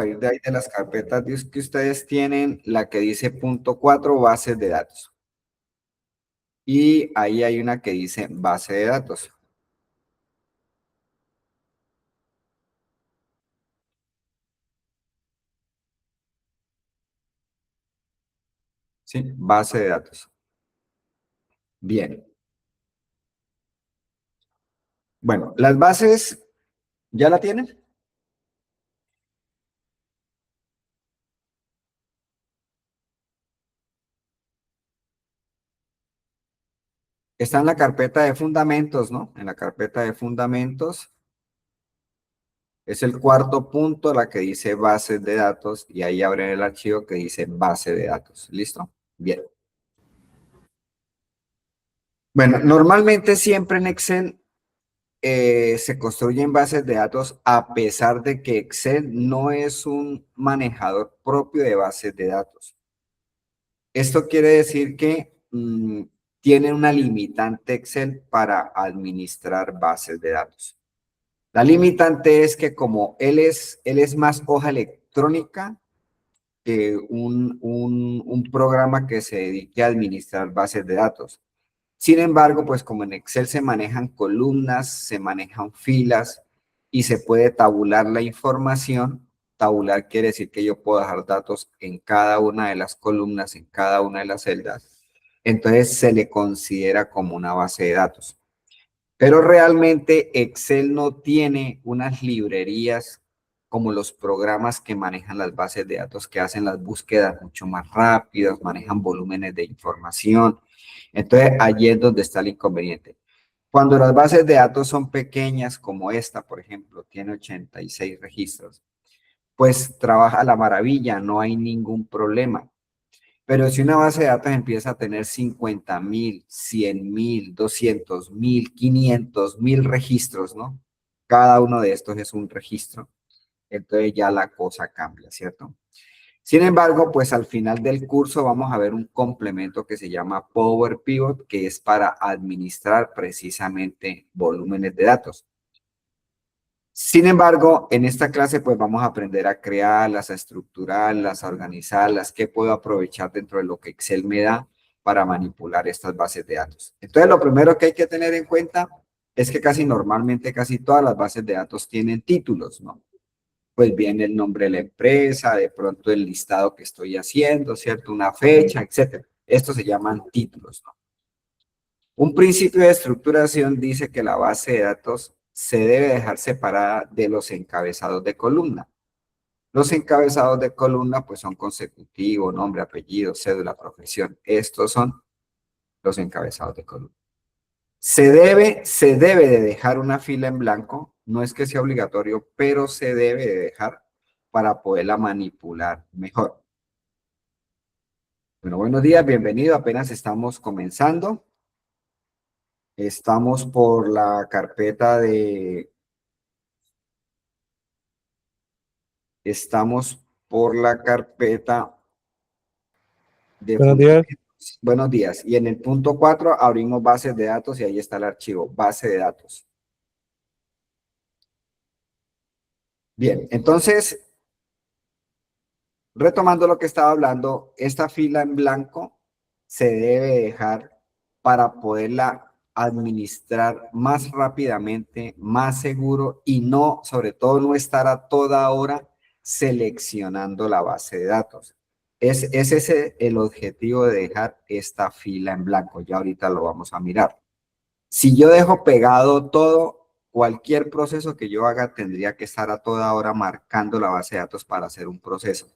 De ahí de las carpetas que ustedes tienen, la que dice punto 4, bases de datos. Y ahí hay una que dice base de datos. Sí, base de datos. Bien. Bueno, las bases, ¿ya la tienen? Está en la carpeta de fundamentos, ¿no? En la carpeta de fundamentos es el cuarto punto, la que dice bases de datos, y ahí abren el archivo que dice base de datos. ¿Listo? Bien. Bueno, normalmente siempre en Excel se construyen bases de datos a pesar de que Excel no es un manejador propio de bases de datos. Esto quiere decir que tiene una limitante Excel para administrar bases de datos. La limitante es que como él es más hoja electrónica que un programa que se dedique a administrar bases de datos. Sin embargo, pues como en Excel se manejan columnas, se manejan filas y se puede tabular la información. Tabular quiere decir que yo puedo dejar datos en cada una de las columnas, en cada una de las celdas. Entonces se le considera como una base de datos. Pero realmente Excel no tiene unas librerías como los programas que manejan las bases de datos, que hacen las búsquedas mucho más rápidas, manejan volúmenes de información. Entonces, allí es donde está el inconveniente. Cuando las bases de datos son pequeñas, como esta, por ejemplo, tiene 86 registros, pues trabaja a la maravilla, no hay ningún problema. Pero si una base de datos empieza a tener 50.000, 100.000, 200.000, 500.000 registros, ¿no? Cada uno de estos es un registro. Entonces ya la cosa cambia, ¿cierto? Sin embargo, pues al final del curso vamos a ver un complemento que se llama Power Pivot, que es para administrar precisamente volúmenes de datos. Sin embargo, en esta clase pues vamos a aprender a crearlas, a estructurarlas, a organizarlas, qué puedo aprovechar dentro de lo que Excel me da para manipular estas bases de datos. Entonces, lo primero que hay que tener en cuenta es que normalmente casi todas las bases de datos tienen títulos, ¿no? Pues viene el nombre de la empresa, de pronto el listado que estoy haciendo, ¿cierto? Una fecha, etcétera. Estos se llaman títulos, ¿no? Un principio de estructuración dice que la base de datos se debe dejar separada de los encabezados de columna. Los encabezados de columna pues son consecutivo, nombre, apellido, cédula, profesión. Estos son los encabezados de columna. Se debe de dejar una fila en blanco, no es que sea obligatorio, pero se debe de dejar para poderla manipular mejor. Bueno, buenos días, bienvenido, apenas estamos comenzando. Estamos por la carpeta de... Estamos por la carpeta de Buenos días. fundamentos. Buenos días. Y en el punto 4 abrimos bases de datos y ahí está el archivo, base de datos. Bien, entonces, retomando lo que estaba hablando, esta fila en blanco se debe dejar para poderla administrar más rápidamente, más seguro y no, sobre todo, no estar a toda hora seleccionando la base de datos. Ese es el objetivo de dejar esta fila en blanco. Ya ahorita lo vamos a mirar. Si yo dejo pegado todo, cualquier proceso que yo haga tendría que estar a toda hora marcando la base de datos para hacer un proceso.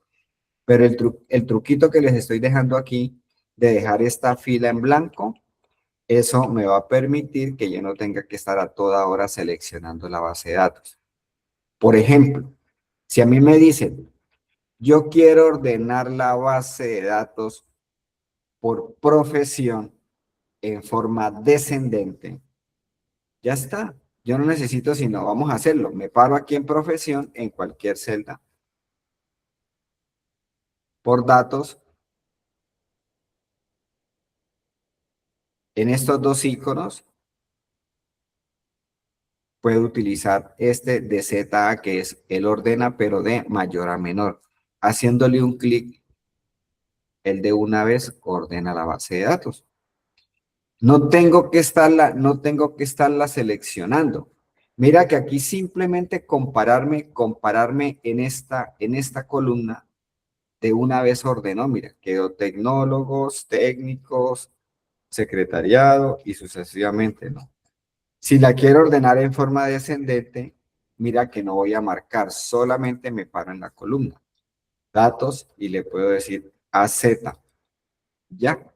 Pero el truquito que les estoy dejando aquí de dejar esta fila en blanco, eso me va a permitir que yo no tenga que estar a toda hora seleccionando la base de datos. Por ejemplo, si a mí me dicen, yo quiero ordenar la base de datos por profesión en forma descendente, ya está. Yo no necesito sino, vamos a hacerlo. Me paro aquí en profesión, en cualquier celda, por datos, en estos dos iconos, puede utilizar este de Z a, que es él ordena, pero de mayor a menor. Haciéndole un clic, él de una vez ordena la base de datos. No tengo que estarla seleccionando. Mira que aquí simplemente compararme en esta columna de una vez ordenó. Mira, quedó tecnólogos, técnicos, secretariado y sucesivamente, ¿no? Si la quiero ordenar en forma descendente, mira que no voy a marcar, solamente me paro en la columna. Datos y le puedo decir AZ. ¿Ya?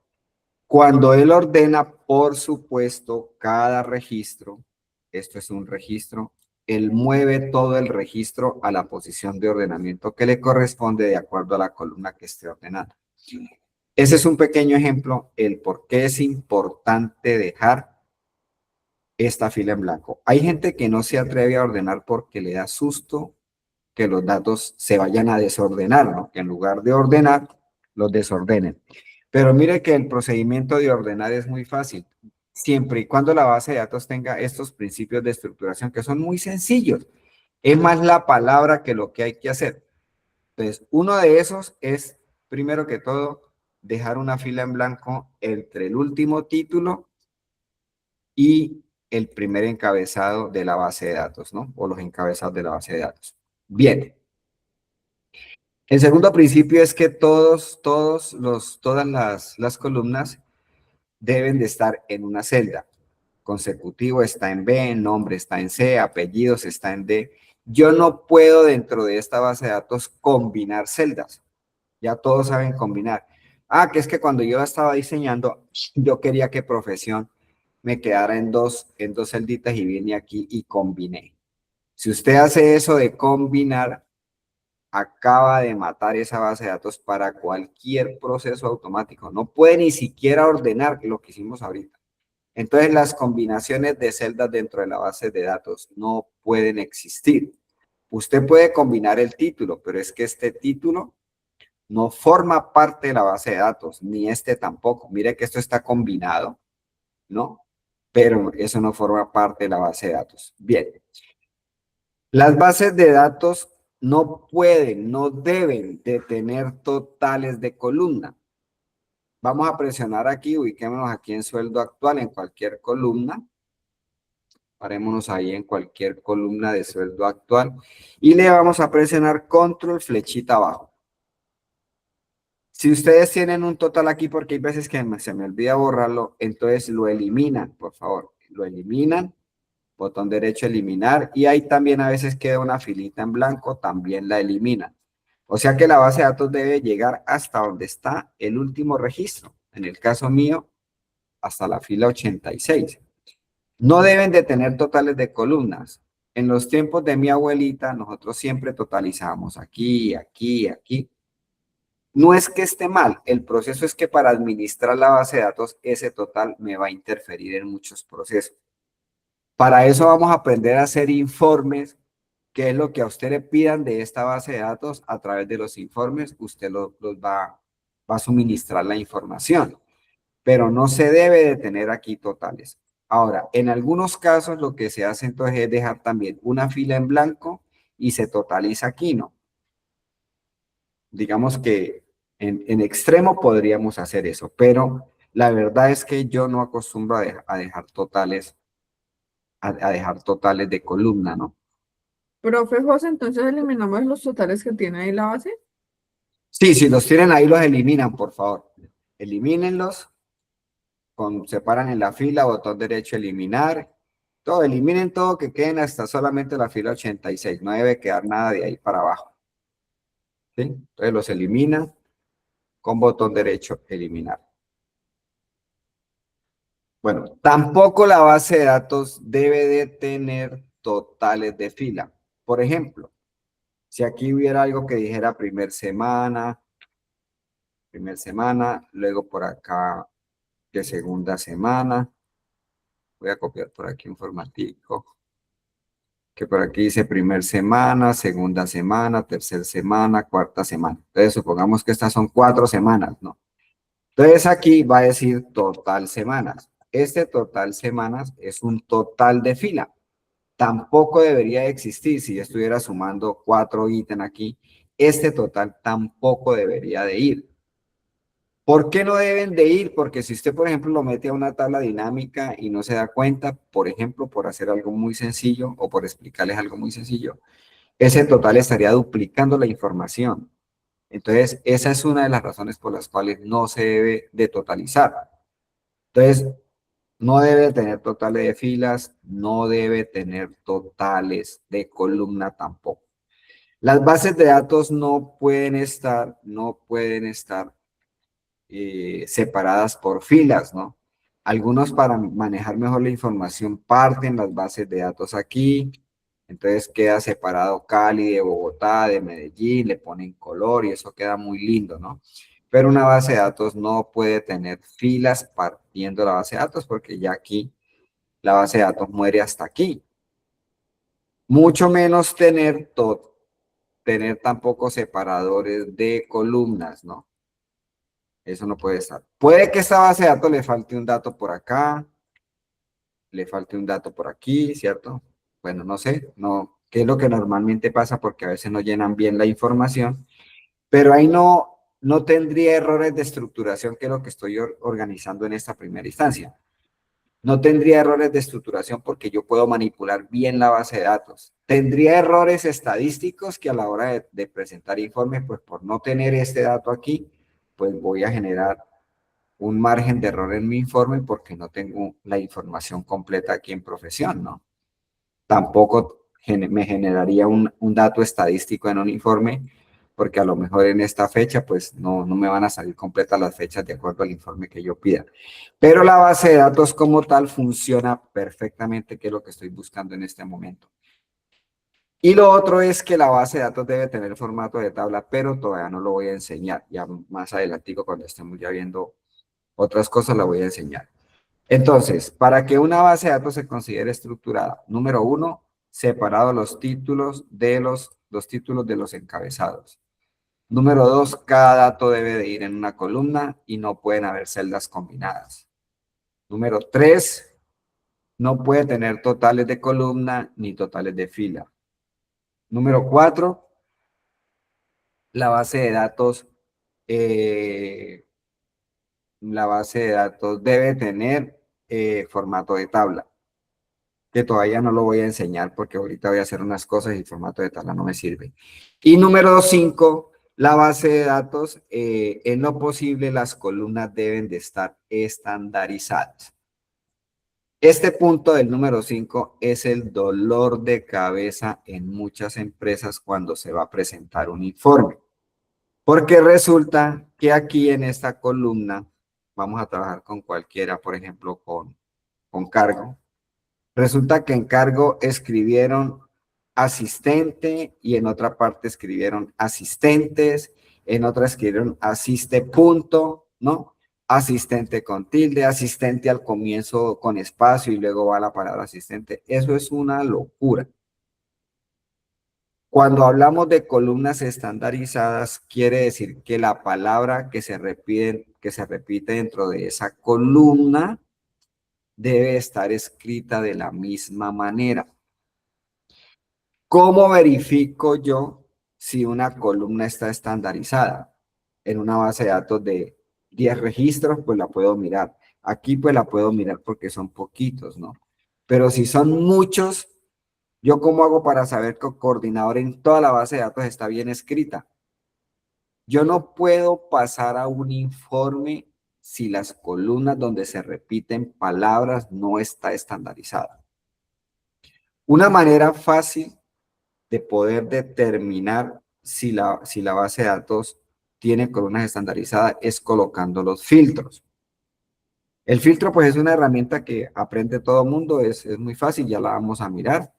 Cuando él ordena, por supuesto, cada registro, esto es un registro, él mueve todo el registro a la posición de ordenamiento que le corresponde de acuerdo a la columna que esté ordenada. Ese es un pequeño ejemplo, el por qué es importante dejar esta fila en blanco. Hay gente que no se atreve a ordenar porque le da susto que los datos se vayan a desordenar, ¿no? Que en lugar de ordenar, los desordenen. Pero mire que el procedimiento de ordenar es muy fácil, siempre y cuando la base de datos tenga estos principios de estructuración que son muy sencillos. Es más la palabra que lo que hay que hacer. Entonces, uno de esos es, primero que todo, dejar una fila en blanco entre el último título y el primer encabezado de la base de datos, ¿no? O los encabezados de la base de datos. Bien. El segundo principio es que todas las columnas deben de estar en una celda. Consecutivo está en B, nombre está en C, apellidos está en D. Yo no puedo dentro de esta base de datos combinar celdas. Ya todos saben combinar. Ah, que es que cuando yo estaba diseñando, yo quería que profesión me quedara en dos celditas y vine aquí y combiné. Si usted hace eso de combinar, acaba de matar esa base de datos para cualquier proceso automático. No puede ni siquiera ordenar lo que hicimos ahorita. Entonces, las combinaciones de celdas dentro de la base de datos no pueden existir. Usted puede combinar el título, pero es que este título no forma parte de la base de datos, ni este tampoco. Mire que esto está combinado, ¿no? Pero eso no forma parte de la base de datos. Bien. Las bases de datos no pueden, no deben de tener totales de columna. Vamos a presionar aquí, ubiquémonos aquí en sueldo actual, en cualquier columna. Parémonos ahí en cualquier columna de sueldo actual y le vamos a presionar control flechita abajo. Si ustedes tienen un total aquí, porque hay veces que se me olvida borrarlo, entonces lo eliminan, por favor. Lo eliminan, botón derecho eliminar, y ahí también a veces queda una filita en blanco, también la eliminan. O sea que la base de datos debe llegar hasta donde está el último registro. En el caso mío, hasta la fila 86. No deben de tener totales de columnas. En los tiempos de mi abuelita, nosotros siempre totalizábamos aquí, aquí, aquí. No es que esté mal, el proceso es que para administrar la base de datos, ese total me va a interferir en muchos procesos. Para eso vamos a aprender a hacer informes, que es lo que a usted le pidan de esta base de datos. A través de los informes, usted los va a suministrar la información, pero no se debe de tener aquí totales. Ahora, en algunos casos lo que se hace entonces es dejar también una fila en blanco y se totaliza aquí, ¿no? Digamos que en extremo podríamos hacer eso, pero la verdad es que yo no acostumbro a dejar totales, a dejar totales de columna, ¿no? Profe José, entonces eliminamos los totales que tiene ahí la base. Sí, si los tienen ahí, los eliminan, por favor. Elimínenlos, separan en la fila, botón derecho, eliminar. Todo, eliminen todo, que queden hasta solamente la fila 86. No debe quedar nada de ahí para abajo. ¿Sí? Entonces los eliminan con botón derecho, eliminar. Bueno, tampoco la base de datos debe de tener totales de fila. Por ejemplo, si aquí hubiera algo que dijera primer semana, luego por acá de segunda semana, voy a copiar por aquí un formatico, que por aquí dice primer semana, segunda semana, tercera semana, cuarta semana. Entonces supongamos que estas son 4 semanas, ¿no? Entonces aquí va a decir total semanas. Este total semanas es un total de fila. tampoco debería de existir si yo estuviera sumando 4 ítems aquí. Este total tampoco debería de ir. ¿Por qué no deben de ir? Porque si usted, por ejemplo, lo mete a una tabla dinámica y no se da cuenta, por ejemplo, por hacer algo muy sencillo o por explicarles algo muy sencillo, ese total estaría duplicando la información. Entonces, esa es una de las razones por las cuales no se debe de totalizar. Entonces, no debe tener totales de filas, no debe tener totales de columna tampoco. Las bases de datos no pueden estar separadas por filas, ¿no? Algunos para manejar mejor la información parten las bases de datos aquí, entonces queda separado Cali de Bogotá, de Medellín, le ponen color y eso queda muy lindo, ¿no? Pero una base de datos no puede tener filas partiendo la base de datos porque ya aquí la base de datos muere hasta aquí. Mucho menos tener tampoco separadores de columnas, ¿no? Eso no puede estar. Puede que esta base de datos le falte un dato por acá, le falte un dato por aquí, ¿cierto? Bueno, no sé, no, qué es lo que normalmente pasa porque a veces no llenan bien la información, pero ahí no tendría errores de estructuración, que es lo que estoy organizando en esta primera instancia. No tendría errores de estructuración porque yo puedo manipular bien la base de datos. Tendría errores estadísticos que a la hora de presentar informes, pues por no tener este dato aquí, pues voy a generar un margen de error en mi informe porque no tengo la información completa aquí en profesión, ¿no? Tampoco me generaría un dato estadístico en un informe porque a lo mejor en esta fecha pues no me van a salir completas las fechas de acuerdo al informe que yo pida. Pero la base de datos como tal funciona perfectamente, que es lo que estoy buscando en este momento. Y lo otro es que la base de datos debe tener formato de tabla, pero todavía no lo voy a enseñar. Ya más adelantico, cuando estemos ya viendo otras cosas, la voy a enseñar. Entonces, para que una base de datos se considere estructurada, número 1, separado los títulos de los títulos de los encabezados. Número 2, cada dato debe de ir en una columna y no pueden haber celdas combinadas. Número 3, no puede tener totales de columna ni totales de fila. Número 4, la base de datos, eh, debe tener formato de tabla, que todavía no lo voy a enseñar porque ahorita voy a hacer unas cosas y el formato de tabla no me sirve. Y número 5, la base de datos, en lo posible, las columnas deben de estar estandarizadas. Este punto del número 5 es el dolor de cabeza en muchas empresas cuando se va a presentar un informe. Porque resulta que aquí en esta columna, vamos a trabajar con cualquiera, por ejemplo, con cargo. Resulta que en cargo escribieron asistente y en otra parte escribieron asistentes, en otra escribieron asiste punto, ¿no? Asistente con tilde, asistente al comienzo con espacio y luego va la palabra asistente. Eso es una locura. Cuando hablamos de columnas estandarizadas, quiere decir que la palabra que se repite dentro de esa columna debe estar escrita de la misma manera. ¿Cómo verifico yo si una columna está estandarizada? En una base de datos de 10 registros, pues la puedo mirar. Aquí pues la puedo mirar porque son poquitos, ¿no? Pero si son muchos, ¿yo cómo hago para saber que el coordinador en toda la base de datos está bien escrita? Yo no puedo pasar a un informe si las columnas donde se repiten palabras no está estandarizada. Una manera fácil de poder determinar si la base de datos tiene columnas estandarizadas es colocando los filtros. El filtro pues es una herramienta que aprende todo el mundo, es muy fácil, ya la vamos a mirar,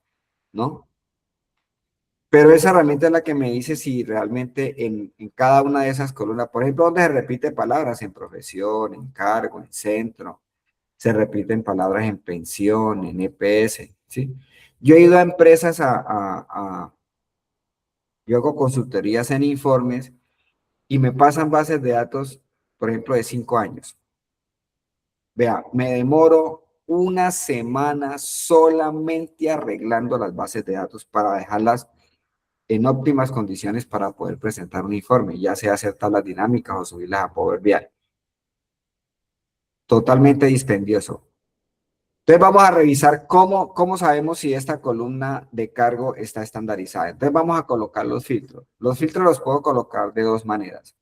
¿no? Pero esa herramienta es la que me dice si realmente en cada una de esas columnas, por ejemplo, donde se repite palabras en profesión, en cargo, en centro, se repiten palabras en pensión, en EPS, ¿sí? Yo he ido a empresas yo hago consultorías en informes y me pasan bases de datos, por ejemplo, de 5 años. Vea, me demoro una semana solamente arreglando las bases de datos para dejarlas en óptimas condiciones para poder presentar un informe, ya sea hacer tablas dinámicas o subirlas a Power BI. Totalmente dispendioso. Entonces vamos a revisar cómo sabemos si esta columna de cargo está estandarizada. Entonces vamos a colocar los filtros. Los filtros los puedo colocar de dos maneras.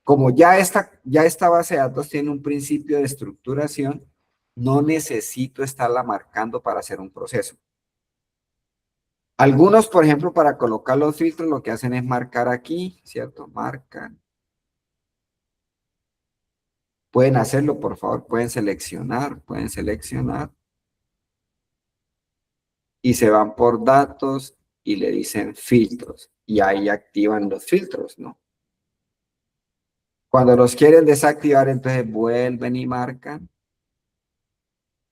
Como ya esta base de datos tiene un principio de estructuración, no necesito estarla marcando para hacer un proceso. Algunos, por ejemplo, para colocar los filtros, lo que hacen es marcar aquí, ¿cierto? Marcan. Pueden hacerlo, por favor, pueden seleccionar y se van por datos y le dicen filtros y ahí activan los filtros, ¿no? Cuando los quieren desactivar, entonces vuelven y marcan,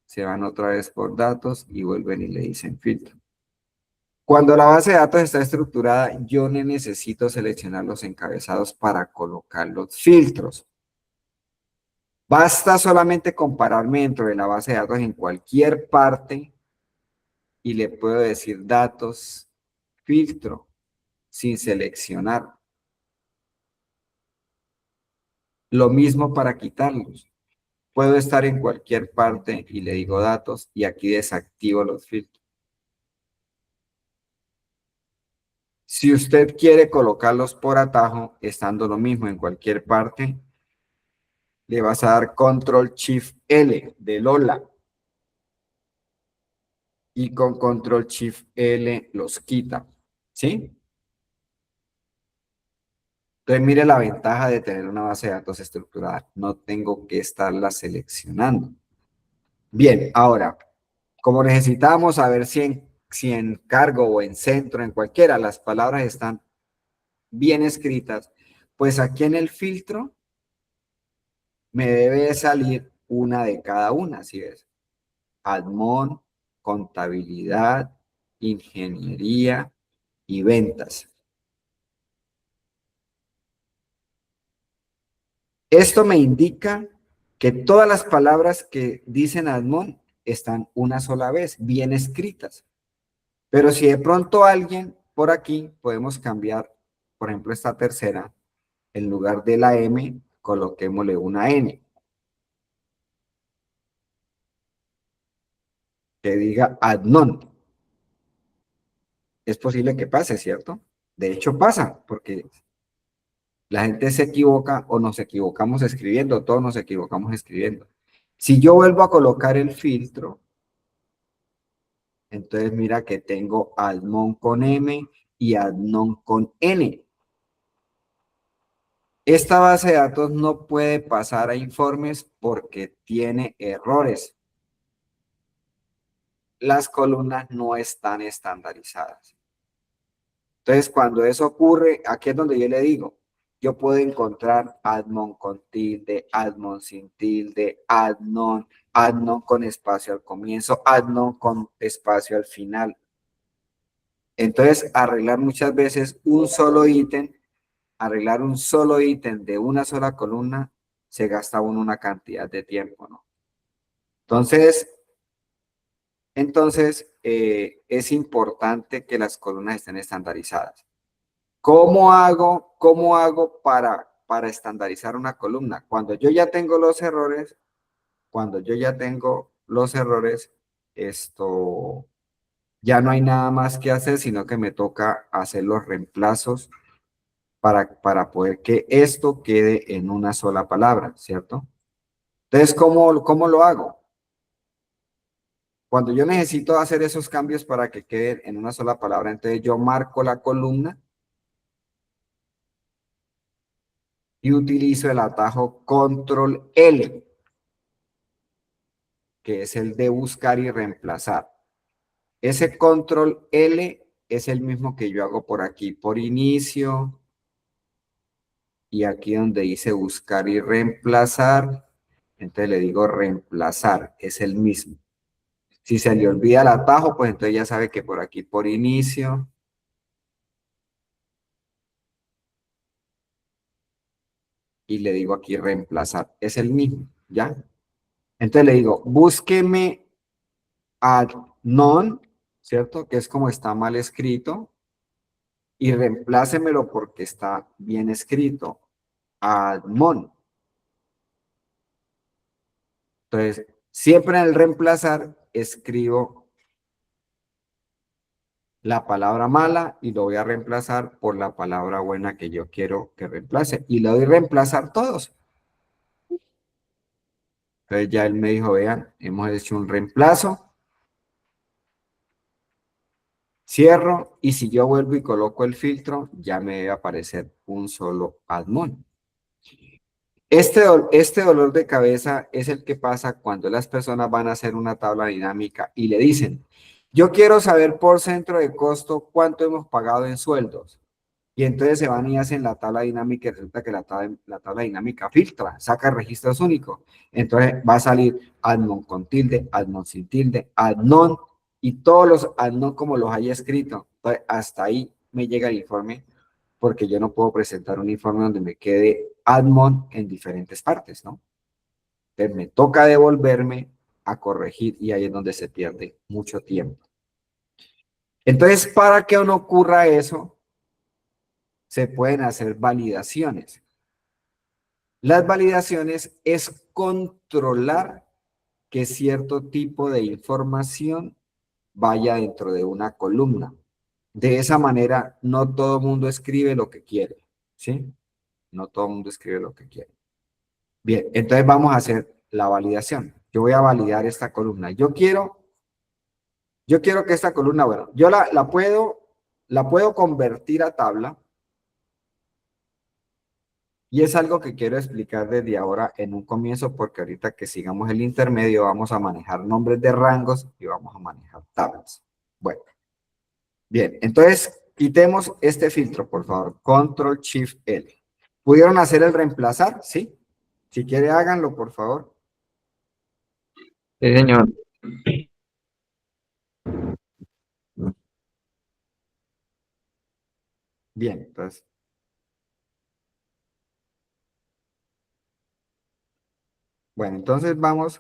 se van otra vez por datos y vuelven y le dicen filtro. Cuando la base de datos está estructurada, yo no necesito seleccionar los encabezados para colocar los filtros. Basta solamente compararme dentro de la base de datos en cualquier parte y le puedo decir datos, filtro, sin seleccionar. Lo mismo para quitarlos. Puedo estar en cualquier parte y le digo datos y aquí desactivo los filtros. Si usted quiere colocarlos por atajo, estando lo mismo en cualquier parte, le vas a dar Control Shift L de Lola. Y con Control Shift L los quita. ¿Sí? Entonces, mire la ventaja de tener una base de datos estructurada. No tengo que estarla seleccionando. Bien, ahora, como necesitamos saber si en cargo o en centro, en cualquiera, las palabras están bien escritas, pues aquí en el filtro me debe salir una de cada una, ¿sí ves? Admon, contabilidad, ingeniería y ventas. Esto me indica que todas las palabras que dicen Admon están una sola vez, bien escritas. Pero si de pronto alguien por aquí podemos cambiar, por ejemplo, esta tercera, en lugar de la M, coloquémosle una N, que diga Adnon. Es posible que pase, ¿cierto? De hecho pasa, porque la gente se equivoca o nos equivocamos escribiendo, todos nos equivocamos escribiendo. Si yo vuelvo a colocar el filtro, entonces mira que tengo Admon con M y Adnon con N. Esta base de datos no puede pasar a informes porque tiene errores. Las columnas no están estandarizadas. Entonces, cuando eso ocurre, aquí es donde yo le digo, yo puedo encontrar admon con tilde, admon sin tilde, adnon con espacio al comienzo, adnon con espacio al final. Entonces, arreglar muchas veces un solo ítem, arreglar un solo ítem de una sola columna, se gasta uno una cantidad de tiempo, ¿no? Entonces, es importante que las columnas estén estandarizadas. ¿Cómo hago para estandarizar una columna? Cuando yo ya tengo los errores, esto ya no hay nada más que hacer, sino que me toca hacer los reemplazos para poder que esto quede en una sola palabra, ¿cierto? Entonces, ¿cómo lo hago? Cuando yo necesito hacer esos cambios para que quede en una sola palabra, entonces yo marco la columna y utilizo el atajo Control L, que es el de buscar y reemplazar. Ese Control L es el mismo que yo hago por aquí, por inicio, y aquí donde dice buscar y reemplazar, entonces le digo reemplazar, es el mismo. Si se le olvida el atajo, pues entonces ya sabe que por aquí por inicio, y le digo aquí reemplazar, es el mismo, ¿ya? Entonces le digo, búsqueme add none, ¿cierto? Que es como está mal escrito, y reemplácemelo porque está bien escrito, add mon. Entonces, siempre en el reemplazar escribo la palabra mala y lo voy a reemplazar por la palabra buena que yo quiero que reemplace. Y le doy reemplazar todos. Entonces ya él me dijo, vean, hemos hecho un reemplazo, cierro, y si yo vuelvo y coloco el filtro, ya me debe aparecer un solo admon. Este dolor de cabeza es el que pasa cuando las personas van a hacer una tabla dinámica y le dicen, yo quiero saber por centro de costo cuánto hemos pagado en sueldos. Y entonces se van y hacen la tabla dinámica y resulta que la tabla dinámica filtra, saca registros únicos. Entonces va a salir adnon con tilde, adnon sin tilde, adnon y todos los adnon como los haya escrito. Entonces hasta ahí me llega el informe porque yo no puedo presentar un informe donde me quede admon en diferentes partes, ¿no? Entonces me toca devolverme a corregir y ahí es donde se pierde mucho tiempo. Entonces, para que no ocurra eso, se pueden hacer validaciones. Las validaciones es controlar que cierto tipo de información vaya dentro de una columna. De esa manera, no todo el mundo escribe lo que quiere, ¿sí? No todo el mundo escribe lo que quiere. Bien, entonces vamos a hacer la validación. Yo voy a validar esta columna. Yo quiero que esta columna, bueno, yo la puedo convertir a tabla. Y es algo que quiero explicar desde ahora en un comienzo, porque ahorita que sigamos el intermedio vamos a manejar nombres de rangos y vamos a manejar tablas. Bueno, bien, entonces quitemos este filtro, por favor. Control Shift L. ¿Pudieron hacer el reemplazar? Sí. Si quiere, háganlo, por favor. Sí, señor. Bien, entonces. Bueno, entonces vamos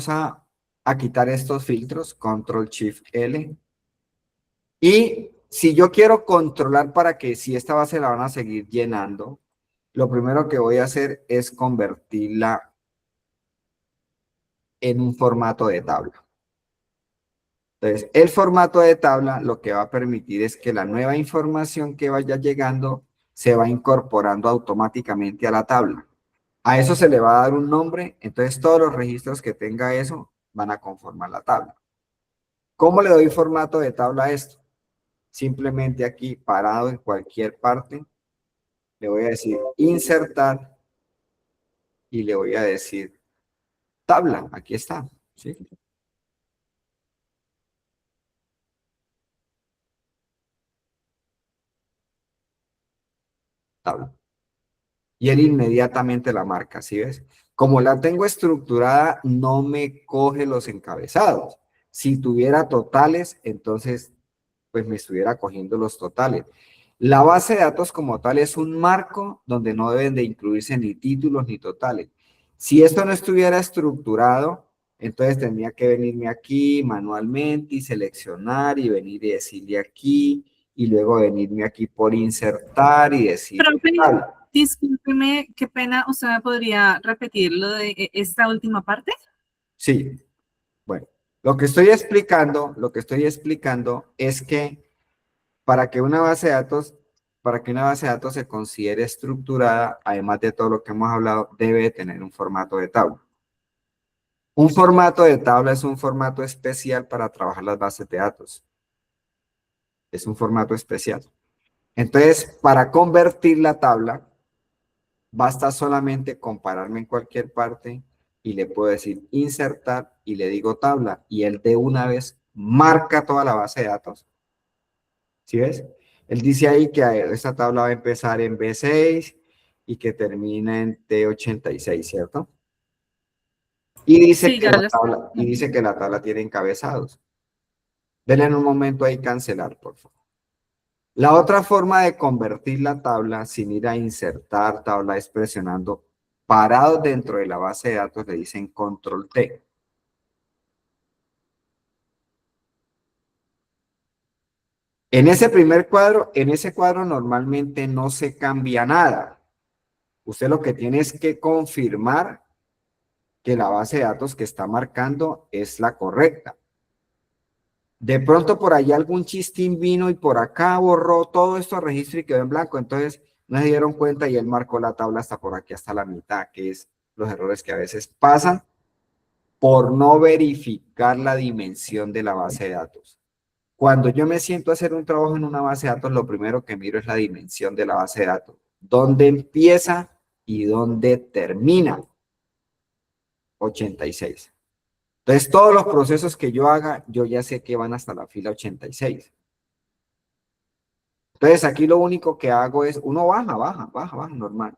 a quitar estos filtros. Control Shift L. Y si yo quiero controlar para que si esta base la van a seguir llenando, lo primero que voy a hacer es convertirla en un formato de tabla. Entonces, el formato de tabla lo que va a permitir es que la nueva información que vaya llegando se va incorporando automáticamente a la tabla. A eso se le va a dar un nombre, entonces todos los registros que tenga eso van a conformar la tabla. ¿Cómo le doy formato de tabla a esto? Simplemente aquí, parado en cualquier parte, le voy a decir insertar y le voy a decir tabla. Aquí está, ¿sí? Tabla. Y él inmediatamente la marca, ¿sí ves? Como la tengo estructurada, no me coge los encabezados. Si tuviera totales, entonces, pues me estuviera cogiendo los totales. La base de datos como tal es un marco donde no deben de incluirse ni títulos ni totales. Si esto no estuviera estructurado, entonces tendría que venirme aquí manualmente y seleccionar y venir y decirle aquí y luego venirme aquí por insertar y decirle Profe, tal. discúlpeme, qué pena, ¿usted me podría repetir lo de esta última parte? Sí, bueno, lo que estoy explicando es que para que una base de datos, para que una base de datos se considere estructurada, además de todo lo que hemos hablado, debe tener un formato de tabla. Un formato de tabla es un formato especial para trabajar las bases de datos. Es un formato especial. Entonces, para convertir la tabla, basta solamente compararme en cualquier parte y le puedo decir insertar y le digo tabla y él de una vez marca toda la base de datos. ¿Sí ves? Él dice ahí que esta tabla va a empezar en B6 y que termina en T86, ¿cierto? Y dice Sí, que ya la lo estoy tabla, y viendo. dice que la tabla tiene encabezados. Denle en un momento ahí cancelar, por favor. La otra forma de convertir la tabla sin ir a insertar tabla es presionando parados dentro de la base de datos le dicen control T. En ese primer cuadro, en ese cuadro normalmente no se cambia nada. Usted lo que tiene es que confirmar que la base de datos que está marcando es la correcta. De pronto por allá algún chistín vino y por acá borró todo esto registro y quedó en blanco. Entonces no se dieron cuenta y él marcó la tabla hasta por aquí, hasta la mitad, que es los errores que a veces pasan por no verificar la dimensión de la base de datos. Cuando yo me siento a hacer un trabajo en una base de datos, lo primero que miro es la dimensión de la base de datos. ¿Dónde empieza y dónde termina? 86. Entonces, todos los procesos que yo haga, yo ya sé que van hasta la fila 86. Entonces, aquí lo único que hago es, uno baja, normal.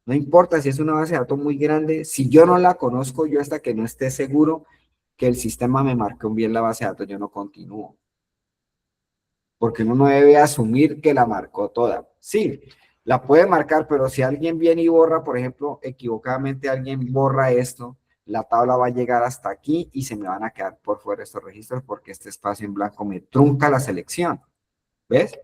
No importa si es una base de datos muy grande, si yo no la conozco, yo hasta que no esté seguro que el sistema me marcó bien la base de datos, yo no continúo. Porque uno no debe asumir que la marcó toda. Sí, la puede marcar, pero si alguien viene y borra, por ejemplo, equivocadamente alguien borra esto, la tabla va a llegar hasta aquí y se me van a quedar por fuera estos registros porque este espacio en blanco me trunca la selección. ¿Ves?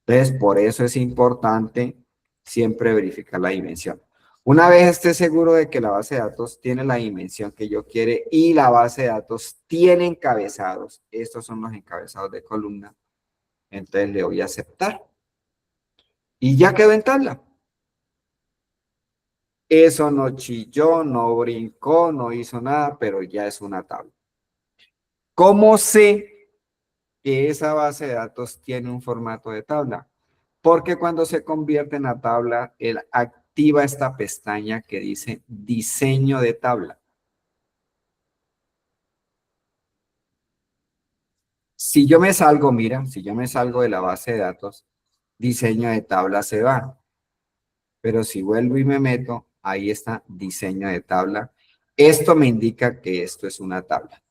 Entonces, por eso es importante siempre verificar la dimensión. Una vez esté seguro de que la base de datos tiene la dimensión que yo quiere y la base de datos tiene encabezados, estos son los encabezados de columna, entonces le voy a aceptar. Y ya quedó en tabla. Eso no chilló, no brincó, no hizo nada, pero ya es una tabla. ¿Cómo sé que esa base de datos tiene un formato de tabla? Porque cuando se convierte en la tabla, él activa esta pestaña que dice diseño de tabla. Si yo me salgo, mira, si yo me salgo de la base de datos, diseño de tabla se va. Pero si vuelvo y me meto, ahí está diseño de tabla. Esto me indica que esto es una tabla.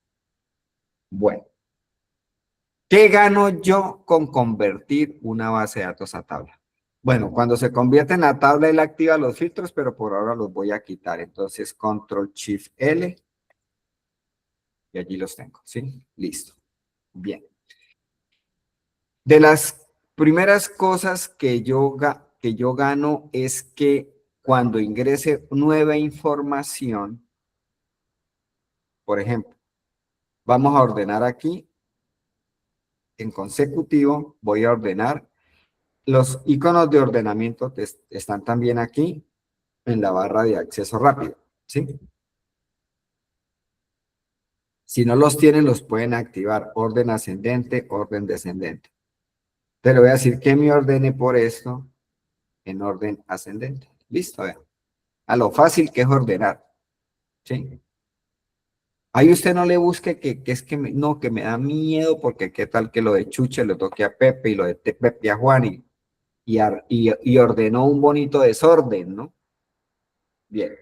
Bueno, ¿qué gano yo con convertir una base de datos a tabla? Bueno, cuando se convierte en la tabla, él activa los filtros, pero por ahora los voy a quitar. Entonces, Control Shift L y allí los tengo, ¿sí? Listo. Bien. De las primeras cosas que yo gano es que cuando ingrese nueva información, por ejemplo, vamos a ordenar aquí, en consecutivo, voy a ordenar. Los iconos de ordenamiento están también aquí en la barra de acceso rápido, ¿sí? Si no los tienen, los pueden activar. Orden ascendente, orden descendente. Te le voy a decir que me ordene por esto en orden ascendente. Listo, vean. A lo fácil que es ordenar, ¿sí? Ahí usted no le busque que es que no, que me da miedo porque qué tal que lo de Chuche lo toque a Pepe y lo de Pepe a Juan y ordenó un bonito desorden, ¿no? Bien.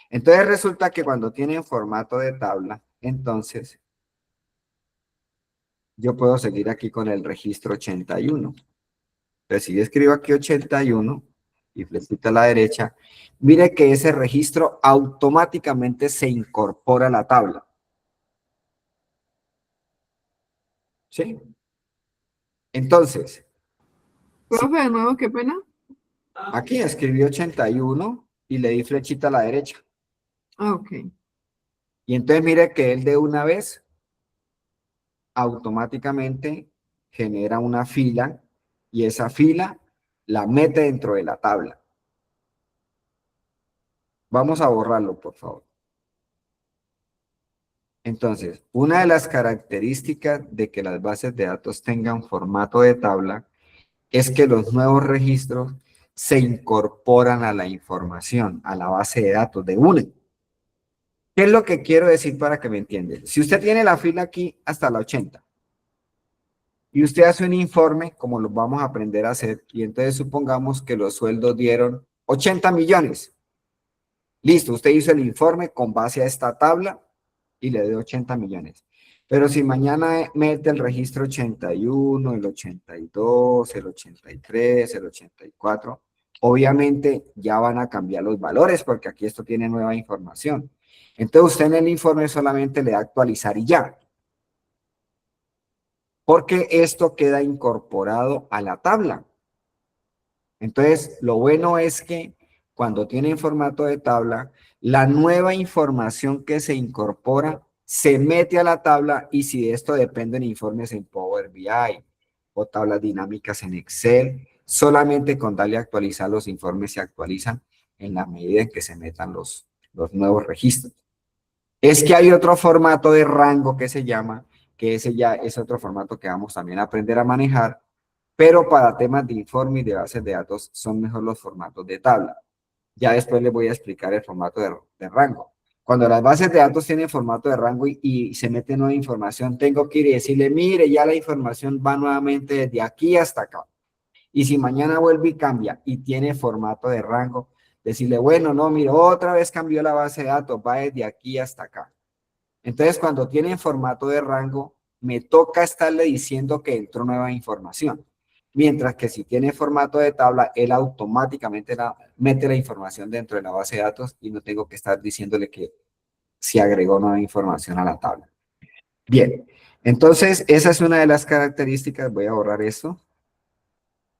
Entonces resulta que cuando tienen formato de tabla, entonces yo puedo seguir aquí con el registro 81. Entonces si yo escribo aquí 81 y flechita a la derecha, mire que ese registro automáticamente se incorpora a la tabla. ¿Sí? Entonces, Profe, de nuevo, qué pena. aquí escribí 81 y le di flechita a la derecha. Ah, ok. Y entonces mire que él de una vez automáticamente genera una fila y esa fila la mete dentro de la tabla. Vamos a borrarlo, por favor. Entonces, una de las características de que las bases de datos tengan formato de tabla es que los nuevos registros se incorporan a la información, a la base de datos de una. ¿Qué es lo que quiero decir para que me entiendan? Si usted tiene la fila aquí hasta la 80 y usted hace un informe, como lo vamos a aprender a hacer, y entonces supongamos que los sueldos dieron 80 millones. Listo, usted hizo el informe con base a esta tabla y le dio 80 millones. Pero si mañana mete el registro 81, el 82, el 83, el 84, obviamente ya van a cambiar los valores porque aquí esto tiene nueva información. Entonces usted en el informe solamente le da actualizar y ya. Porque esto queda incorporado a la tabla. Entonces, lo bueno es que cuando tiene en formato de tabla, la nueva información que se incorpora se mete a la tabla y si de esto dependen informes en Power BI o tablas dinámicas en Excel, solamente con darle a actualizar los informes se actualizan en la medida en que se metan los nuevos registros. Es que hay otro formato de rango que se llama, que ese ya es otro formato que vamos también a aprender a manejar, pero para temas de informe y de bases de datos son mejor los formatos de tabla. Ya después les voy a explicar el formato de rango. Cuando las bases de datos tienen formato de rango y se mete nueva información, tengo que ir y decirle, mire, ya la información va nuevamente desde aquí hasta acá. Y si mañana vuelve y cambia y tiene formato de rango, decirle, bueno, no, mire, otra vez cambió la base de datos, va desde aquí hasta acá. Entonces, cuando tiene formato de rango, me toca estarle diciendo que entró nueva información. Mientras que si tiene formato de tabla, él automáticamente mete la información dentro de la base de datos y no tengo que estar diciéndole que si agregó nueva información a la tabla. Bien, entonces esa es una de las características, voy a borrar esto,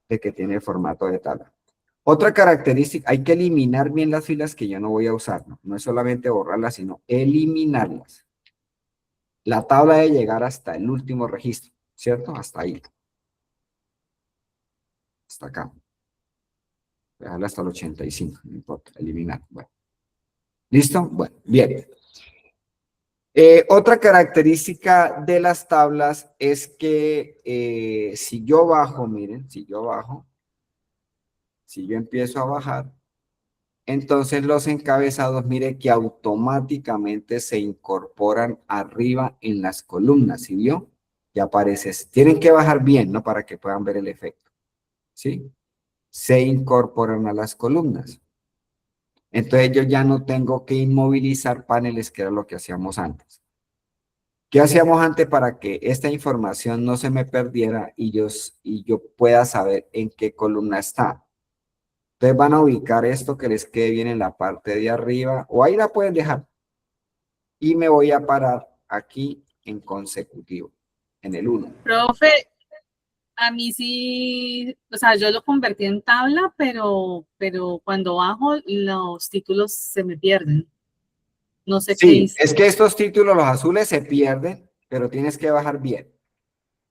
de que tiene formato de tabla. Otra característica, hay que eliminar bien las filas que yo no voy a usar, ¿no? No es solamente borrarlas, sino eliminarlas. La tabla debe llegar hasta el último registro, ¿cierto? Hasta ahí. Hasta acá. Dejarla hasta el 85, no importa, eliminar. Bueno. ¿Listo? Bueno, bien. Otra característica de las tablas es que si yo bajo, miren, si yo empiezo a bajar, entonces los encabezados, mire que automáticamente se incorporan arriba en las columnas, ¿sí vio? Ya aparece, tienen que bajar bien, ¿no? Para que puedan ver el efecto, ¿sí? Se incorporan a las columnas. Entonces yo ya no tengo que inmovilizar paneles, que era lo que hacíamos antes. ¿Qué hacíamos antes para que esta información no se me perdiera y yo pueda saber en qué columna está? Entonces van a ubicar esto que les quede bien en la parte de arriba, o ahí la pueden dejar. Y me voy a parar aquí en consecutivo, en el 1. Profe, a mí sí, o sea, yo lo convertí en tabla, pero cuando bajo los títulos se me pierden. No sé qué Sí, hice. es que estos títulos, los azules, se pierden, pero tienes que bajar bien.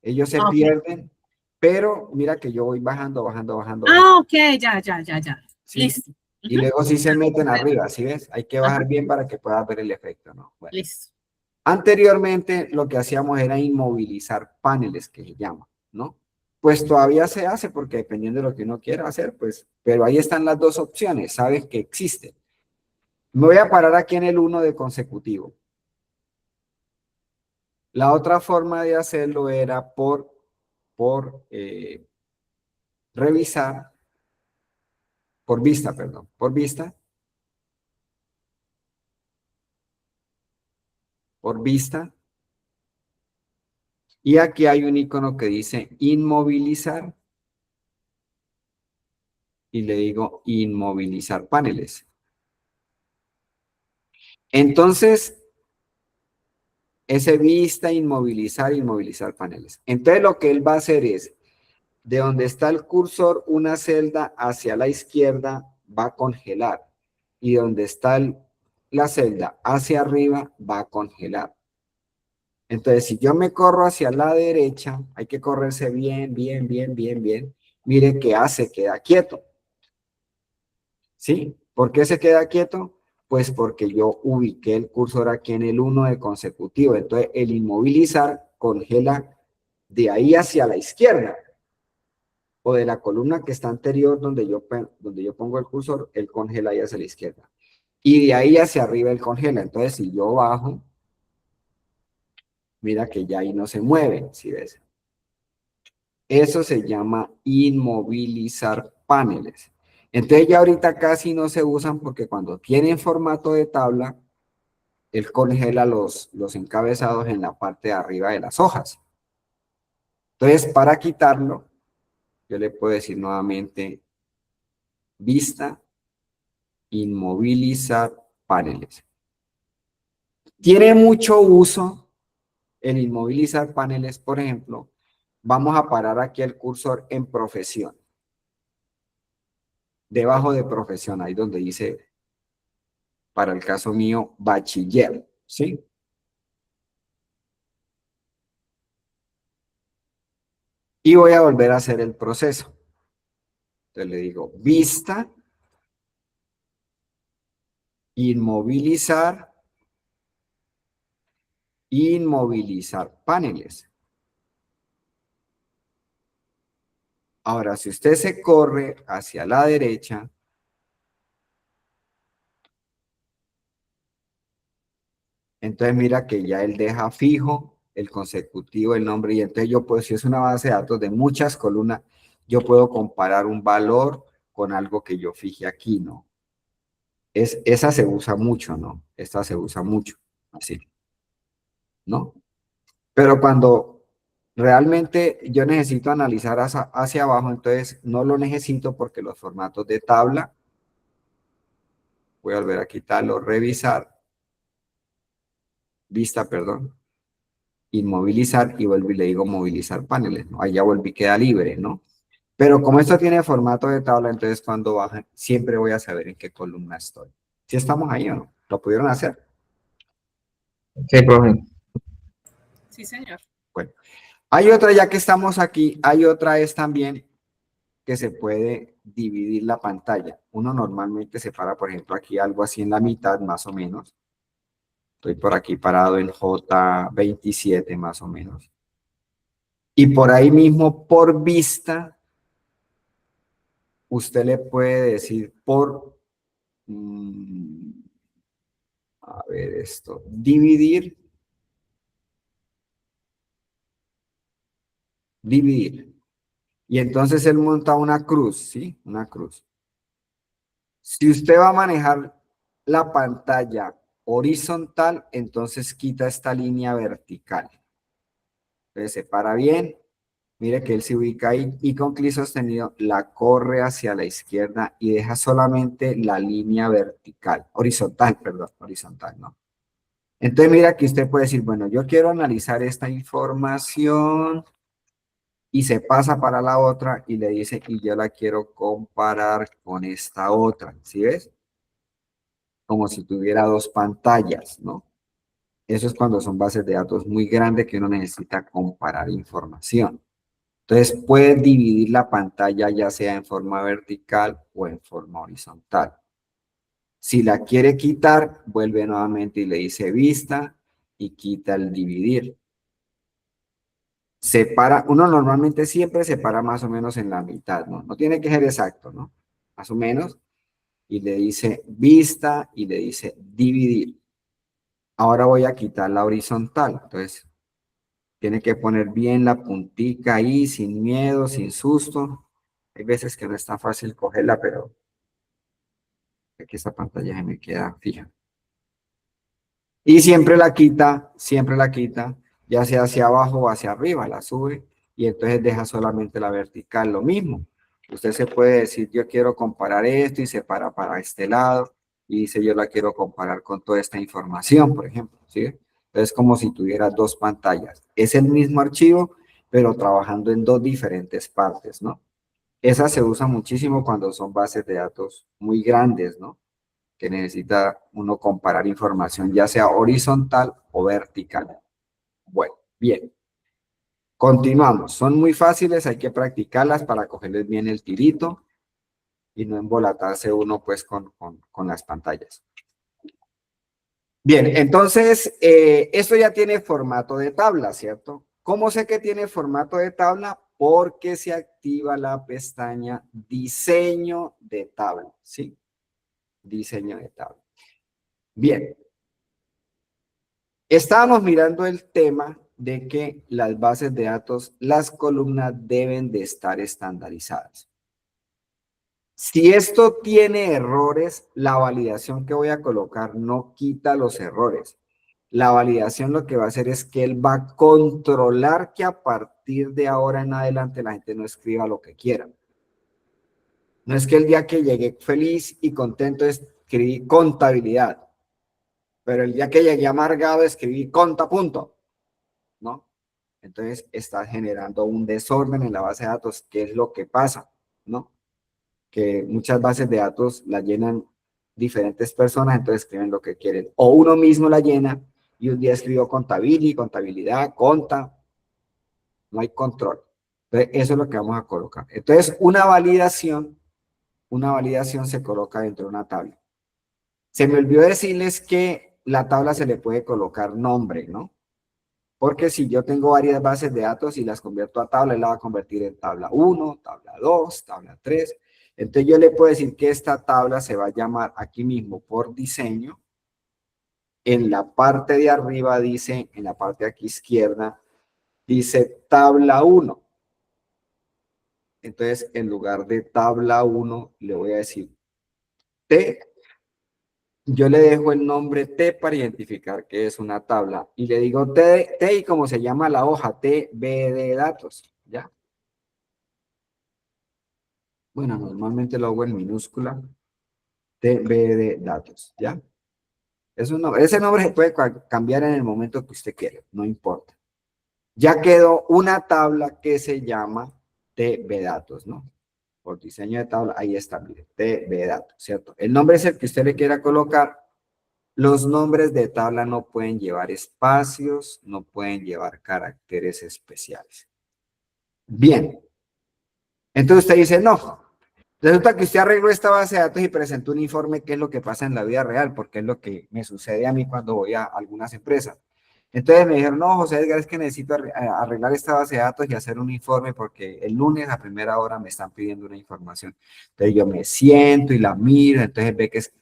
Ellos se Ok. pierden, pero mira que yo voy bajando, bajando, bajando, bajando, Ah, ok, ya. ¿sí? Listo. Y Ujú. luego sí se meten Comprendo. arriba, ¿sí ves? Hay que bajar Ajá, bien para que puedas ver el efecto, ¿no? Bueno. listo. Anteriormente lo que hacíamos era inmovilizar paneles, que se llama, ¿no? Pues todavía se hace porque dependiendo de lo que uno quiera hacer, pues, pero ahí están las dos opciones, sabes que existen. Me voy a parar aquí en el 1 de consecutivo. La otra forma de hacerlo era por revisar, por vista, perdón, por vista. Y aquí hay un icono que dice inmovilizar. Y le digo inmovilizar paneles. Entonces, ese vista, inmovilizar paneles. Entonces, lo que él va a hacer es, de donde está el cursor, una celda hacia la izquierda va a congelar. Y donde está la celda hacia arriba va a congelar. Entonces, si yo me corro hacia la derecha, hay que correrse bien. Mire que hace, queda quieto. ¿Sí? ¿Por qué se queda quieto? Pues porque yo ubiqué el cursor aquí en el 1 de consecutivo. Entonces, el inmovilizar congela de ahí hacia la izquierda o de la columna que está anterior donde yo pongo el cursor, él congela ahí hacia la izquierda. Y de ahí hacia arriba él congela. Entonces, si yo bajo, mira que ya ahí no se mueve, ¿sí ves? Eso se llama inmovilizar paneles. Entonces ya ahorita casi no se usan porque cuando tienen formato de tabla, él congela los encabezados en la parte de arriba de las hojas. Entonces, para quitarlo, yo le puedo decir nuevamente vista, inmovilizar paneles. Tiene mucho uso el inmovilizar paneles, por ejemplo. Vamos a parar aquí el cursor en profesión. Debajo de profesión, ahí donde dice, para el caso mío, bachiller, ¿sí? Y voy a volver a hacer el proceso. Entonces le digo, vista, inmovilizar paneles. Ahora, si usted se corre hacia la derecha, entonces mira que ya él deja fijo el consecutivo, el nombre, y entonces yo puedo, si es una base de datos de muchas columnas, yo puedo comparar un valor con algo que yo fije aquí, ¿no? Esa se usa mucho, ¿no? Esta se usa mucho, así, ¿no? Pero cuando realmente yo necesito analizar hacia abajo, entonces no lo necesito porque los formatos de tabla, voy a volver a quitarlo, revisar, vista, perdón, inmovilizar y vuelvo y le digo movilizar paneles, ¿no? Ahí ya volví, queda libre, ¿no? Pero como esto tiene formato de tabla, entonces cuando bajan, siempre voy a saber en qué columna estoy. ¿Si estamos ahí o no? ¿Lo pudieron hacer? Sí, profe. Sí, señor. Bueno, hay otra, ya que estamos aquí, hay otra es también que se puede dividir la pantalla. Uno normalmente separa, por ejemplo, aquí algo así en la mitad, más o menos. Estoy por aquí parado en J27, más o menos. Y por ahí mismo, por vista, usted le puede decir a ver esto, dividir. Y entonces él monta una cruz, ¿sí? Una cruz. Si usted va a manejar la pantalla horizontal, entonces quita esta línea vertical. Entonces se para bien. Mire que él se ubica ahí y con clic sostenido la corre hacia la izquierda y deja solamente la línea vertical, horizontal, perdón, horizontal, ¿no? Entonces mira que usted puede decir, bueno, yo quiero analizar esta información y se pasa para la otra y le dice, y yo la quiero comparar con esta otra, ¿sí ves? Como si tuviera dos pantallas, ¿no? Eso es cuando son bases de datos muy grandes que uno necesita comparar información. Entonces puedes dividir la pantalla ya sea en forma vertical o en forma horizontal. Si la quiere quitar, vuelve nuevamente y le dice vista y quita el dividir. Separa, uno normalmente siempre separa más o menos en la mitad, ¿no? No tiene que ser exacto, ¿no? Más o menos. Y le dice vista y le dice dividir. Ahora voy a quitar la horizontal. Entonces, tiene que poner bien la puntica ahí, sin miedo, sin susto. Hay veces que no es tan fácil cogerla, pero aquí esta pantalla se me queda fija. Y siempre la quita, ya sea hacia abajo o hacia arriba, la sube y entonces deja solamente la vertical. Lo mismo, usted se puede decir, yo quiero comparar esto y se para este lado y dice, yo la quiero comparar con toda esta información, por ejemplo, ¿sí? Entonces, como si tuviera dos pantallas. Es el mismo archivo, pero trabajando en dos diferentes partes, ¿no? Esa se usa muchísimo cuando son bases de datos muy grandes, ¿no? Que necesita uno comparar información, ya sea horizontal o vertical. Bueno, bien. Continuamos. Son muy fáciles, hay que practicarlas para cogerles bien el tirito y no embolatarse uno pues con las pantallas. Bien, entonces, esto ya tiene formato de tabla, ¿cierto? ¿Cómo sé que tiene formato de tabla? Porque se activa la pestaña Diseño de tabla, ¿sí? Diseño de tabla. Bien. Estábamos mirando el tema de que las bases de datos, las columnas deben de estar estandarizadas. Si esto tiene errores, la validación que voy a colocar no quita los errores. La validación lo que va a hacer es que él va a controlar que a partir de ahora en adelante la gente no escriba lo que quiera. No es que el día que llegué feliz y contento escribí contabilidad, pero el día que llegué amargado escribí contapunto, ¿no? Entonces está generando un desorden en la base de datos. ¿Qué es lo que pasa? ¿No? Que muchas bases de datos la llenan diferentes personas, entonces escriben lo que quieren. O uno mismo la llena y un día escribió contabilidad, contabilidad, conta, no hay control. Entonces, eso es lo que vamos a colocar. Entonces, una validación se coloca dentro de una tabla. Se me olvidó decirles que la tabla se le puede colocar nombre, ¿no? Porque si yo tengo varias bases de datos y las convierto a tabla, él la va a convertir en tabla 1, tabla 2, tabla 3. Entonces yo le puedo decir que esta tabla se va a llamar aquí mismo por diseño. En la parte de arriba dice, en la parte de aquí izquierda, dice tabla 1. Entonces, en lugar de tabla 1, le voy a decir T. Yo le dejo el nombre T para identificar que es una tabla. Y le digo T, T y como se llama la hoja, T, B de datos. ¿Ya? Bueno, normalmente lo hago en minúscula. T, B de datos. ¿Ya? Es un nombre. Ese nombre se puede cambiar en el momento que usted quiera. No importa. Ya quedó una tabla que se llama TB datos, ¿no? Por diseño de tabla, ahí está, mire, TB datos, ¿cierto? El nombre es el que usted le quiera colocar. Los nombres de tabla no pueden llevar espacios, no pueden llevar caracteres especiales. Bien. Entonces usted dice, no. Resulta que usted arregló esta base de datos y presentó un informe, qué es lo que pasa en la vida real, porque es lo que me sucede a mí cuando voy a algunas empresas. Entonces me dijeron, no, José Edgar, es que necesito arreglar esta base de datos y hacer un informe porque el lunes a primera hora me están pidiendo una información. Entonces yo me siento y la miro, entonces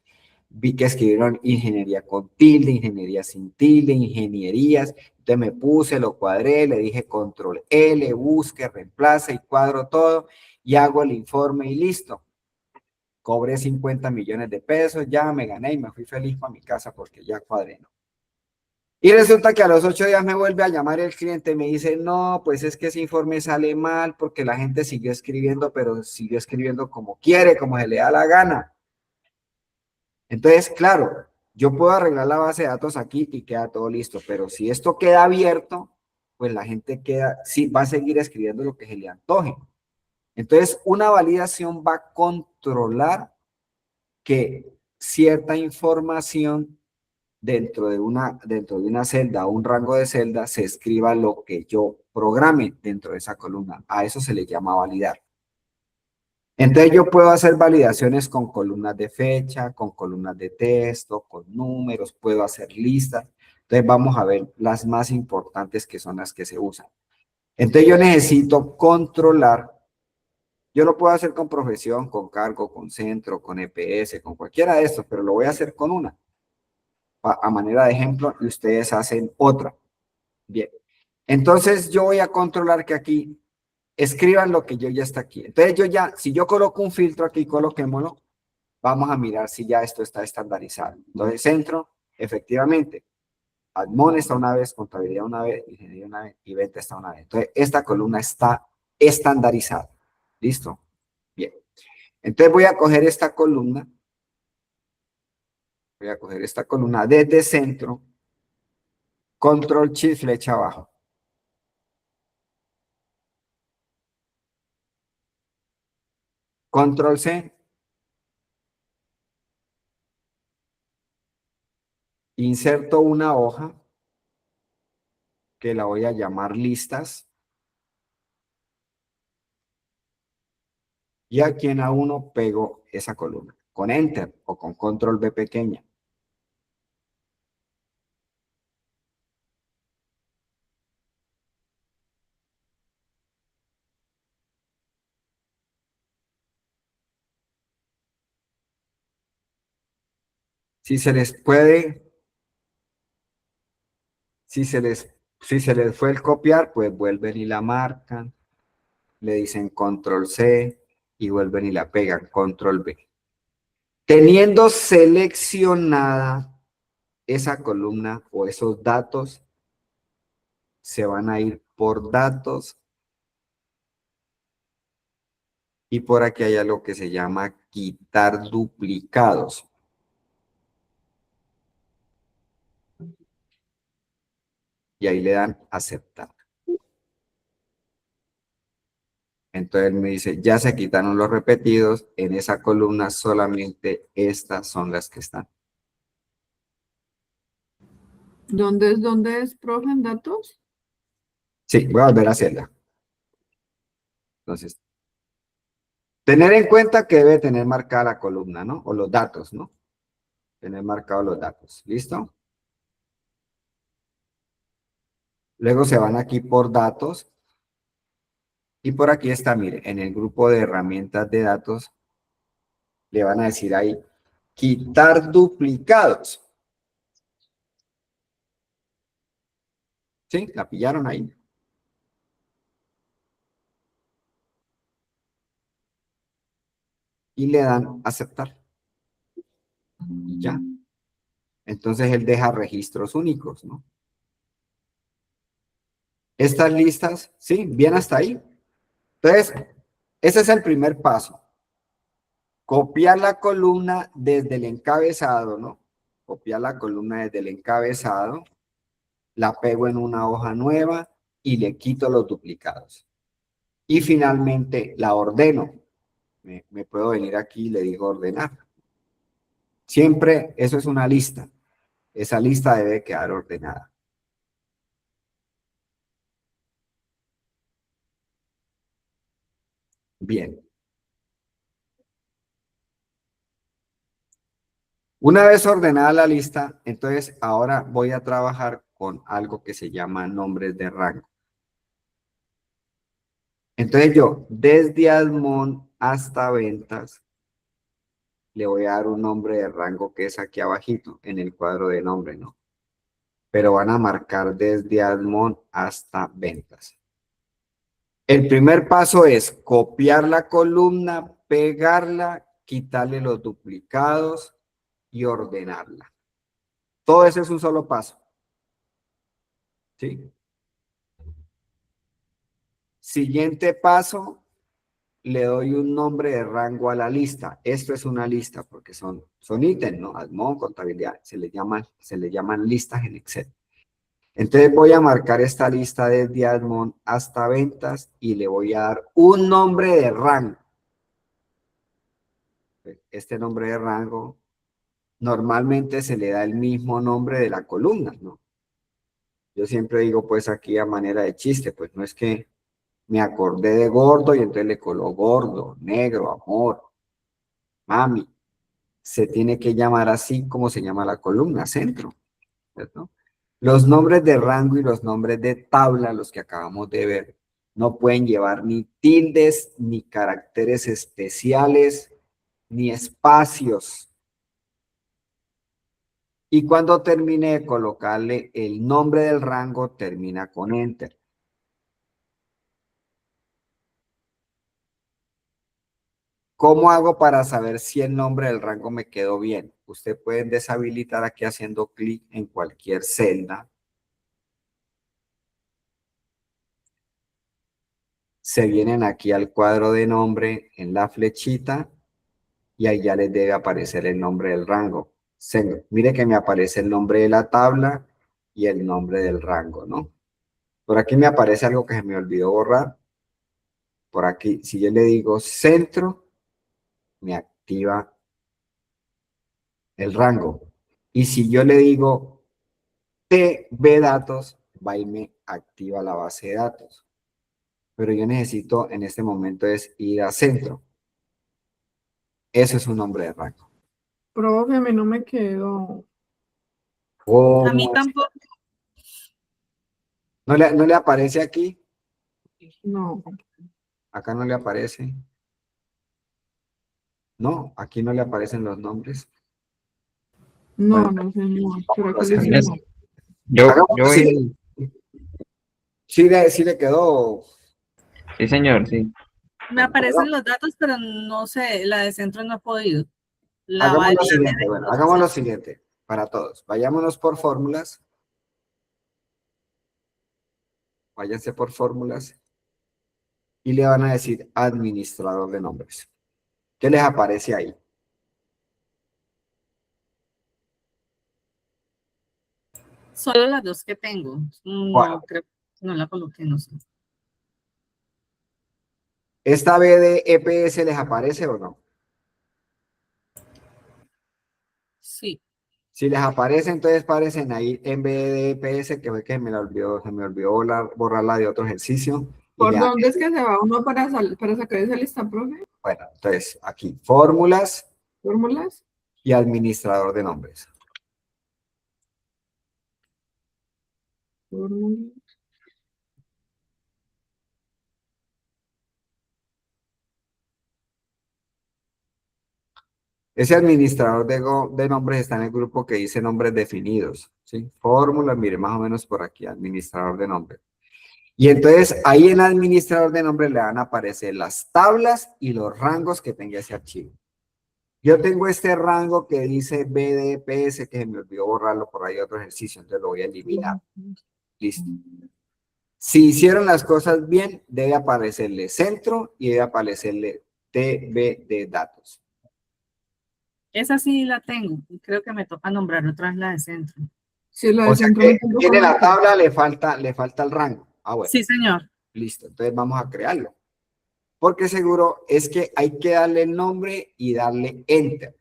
vi que escribieron ingeniería con tilde, ingeniería sin tilde, ingenierías. Entonces me puse, lo cuadré, le dije control L, busque, reemplace y cuadro todo y hago el informe y listo. Cobré 50 millones de pesos, ya me gané y me fui feliz para mi casa porque ya cuadré, ¿no? Y resulta que a los 8 días me vuelve a llamar el cliente y me dice, no, pues es que ese informe sale mal porque la gente siguió escribiendo, pero siguió escribiendo como quiere, como se le da la gana. Entonces, claro, yo puedo arreglar la base de datos aquí y queda todo listo, pero si esto queda abierto, pues la gente sí, va a seguir escribiendo lo que se le antoje. Entonces, una validación va a controlar que cierta información dentro de una celda o un rango de celda se escriba lo que yo programe dentro de esa columna. A eso se le llama validar. Entonces yo puedo hacer validaciones con columnas de fecha, con columnas de texto, con números, puedo hacer listas. Entonces vamos a ver las más importantes que son las que se usan. Entonces yo necesito controlar, yo lo puedo hacer con profesión, con cargo, con centro, con EPS, con cualquiera de estos, pero lo voy a hacer con una, a manera de ejemplo, y ustedes hacen otra. Bien, entonces yo voy a controlar que aquí escriban lo que yo ya está aquí. Entonces yo ya, si yo coloco un filtro aquí, coloquémoslo, vamos a mirar si ya esto está estandarizado. Entonces centro, efectivamente, admon está una vez, contabilidad una vez, ingeniería una vez y venta está una vez. Entonces esta columna está estandarizada. ¿Listo? Bien. Entonces voy a coger esta columna. Voy a coger esta columna desde centro. Control Shift flecha abajo. Control C. Inserto una hoja que la voy a llamar listas. Y aquí en A1 pego esa columna con Enter o con Control B pequeña. Si se les puede, si se les fue el copiar, pues vuelven y la marcan, le dicen Control C y vuelven y la pegan, Control B. Teniendo seleccionada esa columna o esos datos, se van a ir por datos Y por aquí hay algo que se llama quitar duplicados. Y ahí le dan aceptar. Entonces me dice, ya se quitaron los repetidos, en esa columna solamente estas son las que están. ¿Dónde es, profe, en datos? Sí, voy a volver a hacerla. Entonces, tener en cuenta que debe tener marcada la columna, ¿no? O los datos, ¿no? Tener marcados los datos. ¿Listo? Luego se van aquí por datos. Y por aquí está, mire, en el grupo de herramientas de datos, le van a decir ahí, quitar duplicados. ¿Sí? ¿La pillaron ahí? Y le dan aceptar. Y ya. Entonces él deja registros únicos, ¿no? Estas listas, sí, bien hasta ahí. Entonces, ese es el primer paso. Copiar la columna desde el encabezado, ¿no? Copiar la columna desde el encabezado, la pego en una hoja nueva y le quito los duplicados. Y finalmente la ordeno. Me puedo venir aquí y le digo ordenar. Siempre eso es una lista. Esa lista debe quedar ordenada. Bien. Una vez ordenada la lista, entonces ahora voy a trabajar con algo que se llama nombres de rango. Entonces yo, desde Admon hasta ventas, le voy a dar un nombre de rango que es aquí abajito, en el cuadro de nombre, ¿no? Pero van a marcar desde Admon hasta ventas. El primer paso es copiar la columna, pegarla, quitarle los duplicados y ordenarla. Todo eso es un solo paso. ¿Sí? Siguiente paso, le doy un nombre de rango a la lista. Esto es una lista porque son ítems, ¿no? Admon, contabilidad, se le llaman listas en Excel. Entonces voy a marcar esta lista desde Admon hasta ventas y le voy a dar un nombre de rango. Este nombre de rango normalmente se le da el mismo nombre de la columna, ¿no? Yo siempre digo, pues aquí a manera de chiste, pues no es que me acordé de gordo y entonces le coloco gordo, negro, amor, mami. Se tiene que llamar así como se llama la columna, centro, ¿cierto? Los nombres de rango y los nombres de tabla, los que acabamos de ver, no pueden llevar ni tildes, ni caracteres especiales, ni espacios. Y cuando termine de colocarle el nombre del rango, termina con Enter. ¿Cómo hago para saber si el nombre del rango me quedó bien? Usted puede deshabilitar aquí haciendo clic en cualquier celda. Se vienen aquí al cuadro de nombre en la flechita y ahí ya les debe aparecer el nombre del rango. Mire que me aparece el nombre de la tabla y el nombre del rango, ¿no? Por aquí me aparece algo que se me olvidó borrar. Por aquí, si yo le digo centro, me activa el rango. Y si yo le digo TB datos, va y me activa la base de datos. Pero yo necesito en este momento es ir a centro. Eso es un nombre de rango. Profe, a mí no me quedó. A mí ¿Cómo es? tampoco. ¿No le aparece aquí? No, Acá no le aparece. No, aquí no le aparecen los nombres. no, Bueno, no, señor. ¿Será que vamos lo a hacer hice Es- mal? Yo hagámoslo así. voy, Sí le quedó. sí señor, sí. Me Bueno, aparecen los datos, pero no sé, la de centro no he podido. La hagamos lo variante siguiente. de Bueno, cosas. hagamos lo siguiente para todos. Vayámonos por fórmulas. Váyanse por fórmulas. y le van a decir administrador de nombres. ¿Qué les aparece ahí? Solo las dos que tengo. ¿Cuál? No, creo que no la coloqué, no sé. ¿Esta B de EPS les aparece o no? Sí. Si les aparece, entonces aparecen ahí en B de EPS, que fue que se me olvidó borrarla de otro ejercicio. Y ¿Por le dan, dónde es que se va uno para sacar esa lista, profe? bueno, entonces aquí, fórmulas ¿Fórmulas? y administrador de nombres. Fórmulas. Ese administrador de nombres está en el grupo que dice nombres definidos, ¿sí? Fórmulas, mire, más o menos por aquí, administrador de nombres. Y entonces ahí en administrador de nombres le van a aparecer las tablas y los rangos que tenga ese archivo. Yo tengo este rango que dice BDPS, que se me olvidó borrarlo por ahí otro ejercicio, entonces lo voy a eliminar. Listo. Si hicieron las cosas bien, debe aparecerle centro y debe aparecerle TB de datos. Esa sí la tengo. Creo que me toca nombrar otra vez la de centro. Sí, la O de sea centro que me tengo tiene con la la tabla, le falta el rango. Ah, bueno, Sí, señor. listo. Entonces vamos a crearlo. Porque seguro es que hay que darle el nombre y darle enter.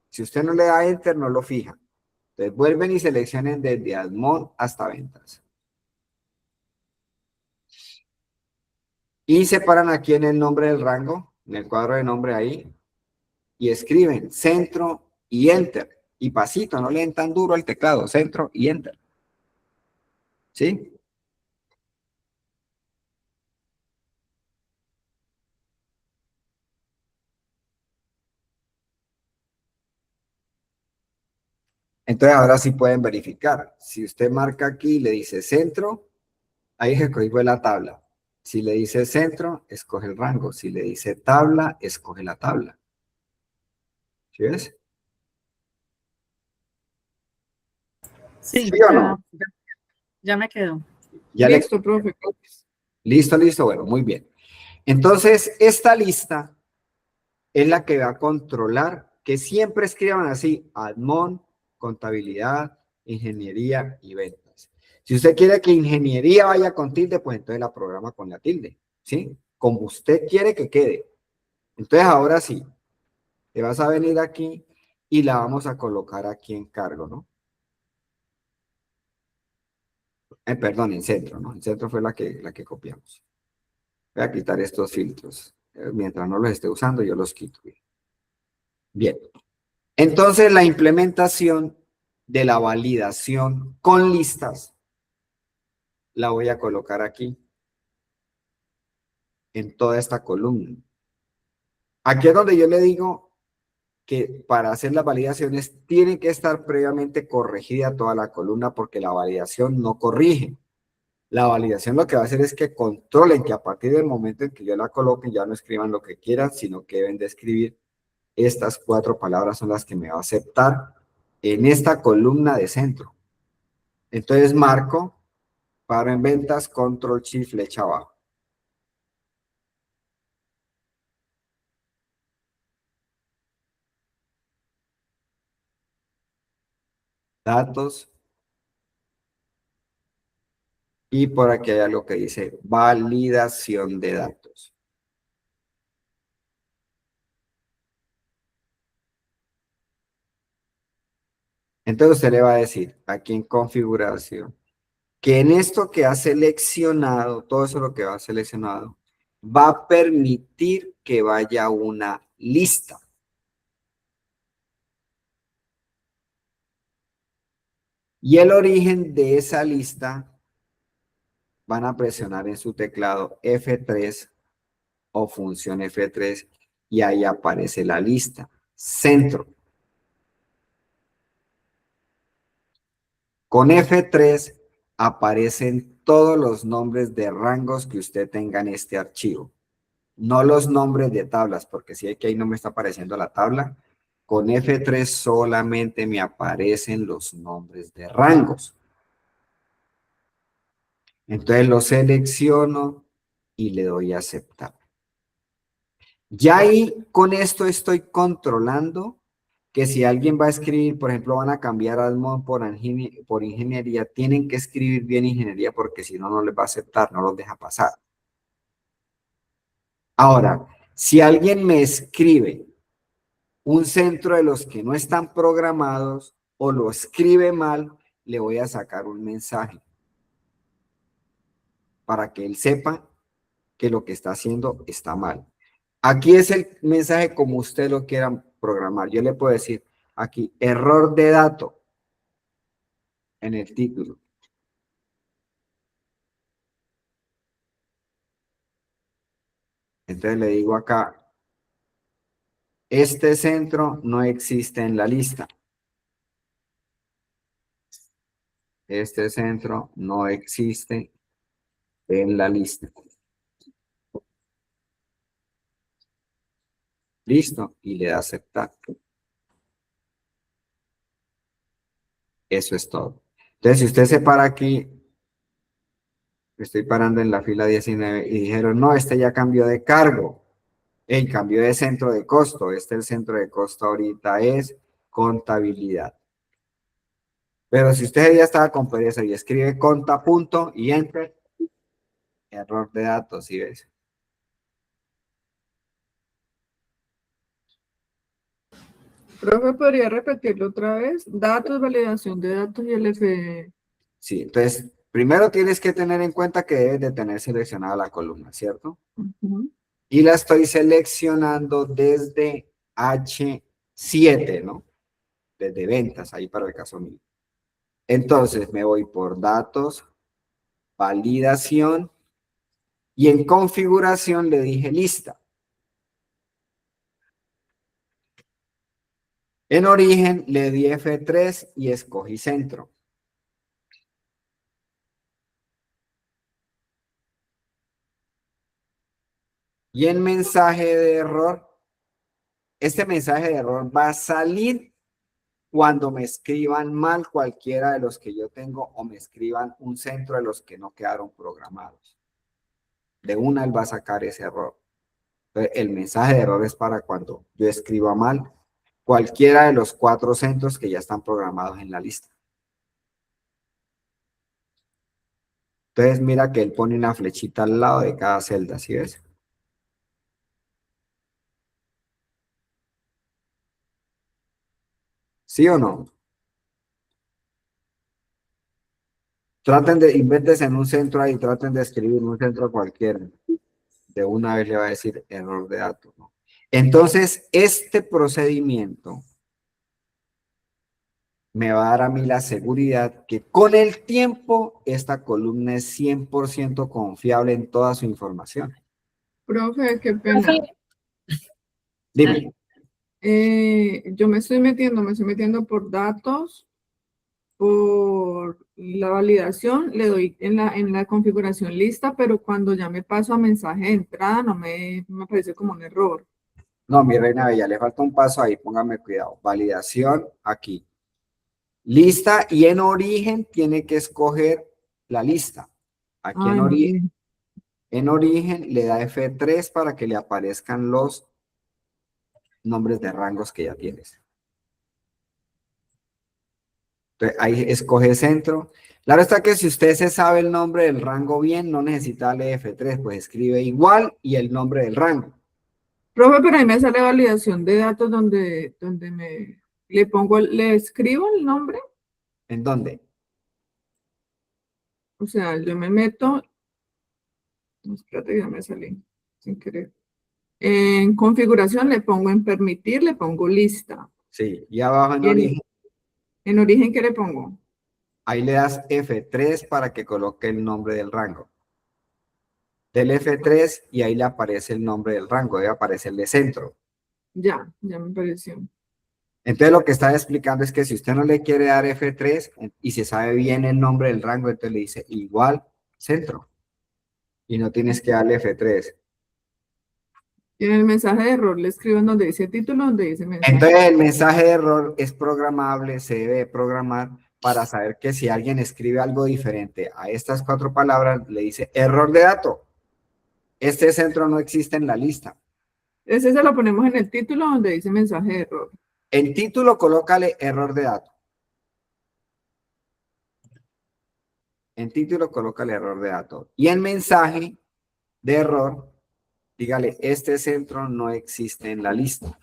Si usted no le da enter, no lo fija. Entonces vuelven y seleccionen desde Admon hasta ventas. Y separan aquí en el nombre del rango, en el cuadro de nombre ahí, y escriben centro y enter. Y pasito, no le den tan duro al teclado, centro y enter. ¿Sí? Entonces ahora sí pueden verificar. Si usted marca aquí y le dice centro, ahí escoge la tabla. Si le dice centro, escoge el rango. Si le dice tabla, escoge la tabla. ¿Sí ves? Sí, ¿Sí o no? ya me quedó. Ya le... Listo, profe. Listo, listo. Bueno, muy bien. Entonces, esta lista es la que va a controlar que siempre escriban así, admon, contabilidad, ingeniería y ventas. Si usted quiere que ingeniería vaya con tilde, pues entonces la programa con la tilde, ¿sí? Como usted quiere que quede. Entonces ahora sí, te vas a venir aquí y la vamos a colocar aquí en cargo, ¿no? Perdón, en centro, ¿no? En centro fue la que copiamos. Voy a quitar estos filtros. Mientras no los esté usando, yo los quito. Bien. Entonces, la implementación de la validación con listas la voy a colocar aquí, en toda esta columna. Aquí es donde yo le digo que para hacer las validaciones tiene que estar previamente corregida toda la columna porque la validación no corrige. La validación lo que va a hacer es que controlen que a partir del momento en que yo la coloque ya no escriban lo que quieran, sino que deben de escribir estas 4 palabras son las que me va a aceptar en esta columna de centro. Entonces marco, paro en ventas, control shift, flecha abajo. Datos. Y por aquí hay algo que dice validación de datos. Entonces usted le va a decir aquí en configuración que en esto que ha seleccionado, todo eso lo que ha seleccionado, va a permitir que vaya una lista. Y el origen de esa lista van a presionar en su teclado F3 o función F3 y ahí aparece la lista. Centro. Con F3 aparecen todos los nombres de rangos que usted tenga en este archivo. No los nombres de tablas, porque si hay que ahí no me está apareciendo la tabla. Con F3 solamente me aparecen los nombres de rangos. Entonces lo selecciono y le doy a aceptar. Ya ahí con esto estoy controlando que si alguien va a escribir, por ejemplo, van a cambiar Admon por ingeniería, tienen que escribir bien ingeniería porque si no, no les va a aceptar, no los deja pasar. Ahora, si alguien me escribe un centro de los que no están programados o lo escribe mal, le voy a sacar un mensaje para que él sepa que lo que está haciendo está mal. Aquí es el mensaje como usted lo quiera programar. Yo le puedo decir aquí, error de dato en el título. Entonces le digo acá, este centro no existe en la lista. Este centro no existe en la lista. Listo, y le da aceptar. Eso es todo. Entonces, si usted se para aquí, estoy parando en la fila 19 y dijeron, no, este ya cambió de cargo. El cambio de centro de costo. El centro de costo ahorita es contabilidad. Pero si usted ya estaba con pereza y escribe conta punto y enter, error de datos, ¿sí ves? Profe, ¿podría repetirlo otra vez? Datos, validación de datos y LFE. Sí, entonces, primero tienes que tener en cuenta que debes de tener seleccionada la columna, ¿cierto? Ujú. Y la estoy seleccionando desde H7, ¿no? Desde ventas, ahí para el caso mío. Entonces, me voy por datos, validación, y en configuración le dije lista. En origen le di F3 y escogí centro. Y en mensaje de error, este mensaje de error va a salir cuando me escriban mal cualquiera de los que yo tengo o me escriban un centro de los que no quedaron programados. De una él va a sacar ese error. Entonces, el mensaje de error es para cuando yo escriba mal cualquiera de los 4 centros que ya están programados en la lista. Entonces mira que él pone una flechita al lado de cada celda, ¿sí ves? ¿Sí o no? Traten de, invéntense en un centro ahí, traten de escribir un centro cualquiera. De una vez le va a decir error de datos, ¿no? Entonces, este procedimiento me va a dar a mí la seguridad que con el tiempo esta columna es 100% confiable en toda su información. Profe, qué pena. Profe, Dime. Yo me estoy metiendo por datos, por la validación, le doy en la configuración lista, pero cuando ya me paso a mensaje de entrada no me aparece como un error. No, mi reina bella, le falta un paso ahí, póngame cuidado. Validación aquí. Lista y en origen tiene que escoger la lista. Aquí Ay, no, en origen le da F3 para que le aparezcan los nombres de rangos que ya tienes. Entonces, ahí escoge centro. Claro está que si usted se sabe el nombre del rango bien, no necesita darle F3, pues escribe igual y el nombre del rango. profe, pero ahí me sale validación de datos donde le escribo el nombre, ¿En dónde? o sea, yo me meto, no, espérate, ya me salí sin querer. En configuración le pongo en permitir, le pongo lista. Sí, y abajo en Y origen, en origen, ¿qué le pongo? ahí le das F3 para que coloque el nombre del rango. Del F3 y ahí le aparece el nombre del rango, debe aparecerle centro. Ya me apareció. Entonces lo que está explicando es que si usted no le quiere dar F3 y se sabe bien el nombre del rango, entonces le dice igual centro. Y no tienes que darle F3. Y en el mensaje de error le escribo en donde dice título, donde dice mensaje. Entonces el mensaje de error es programable, se debe programar para saber que si alguien escribe algo diferente a estas 4 palabras, le dice error de dato. este centro no existe en la lista. Ese se lo ponemos en el título donde dice mensaje de error. En título, colócale error de datos. En título, colócale error de datos. Y en mensaje de error, dígale, este centro no existe en la lista.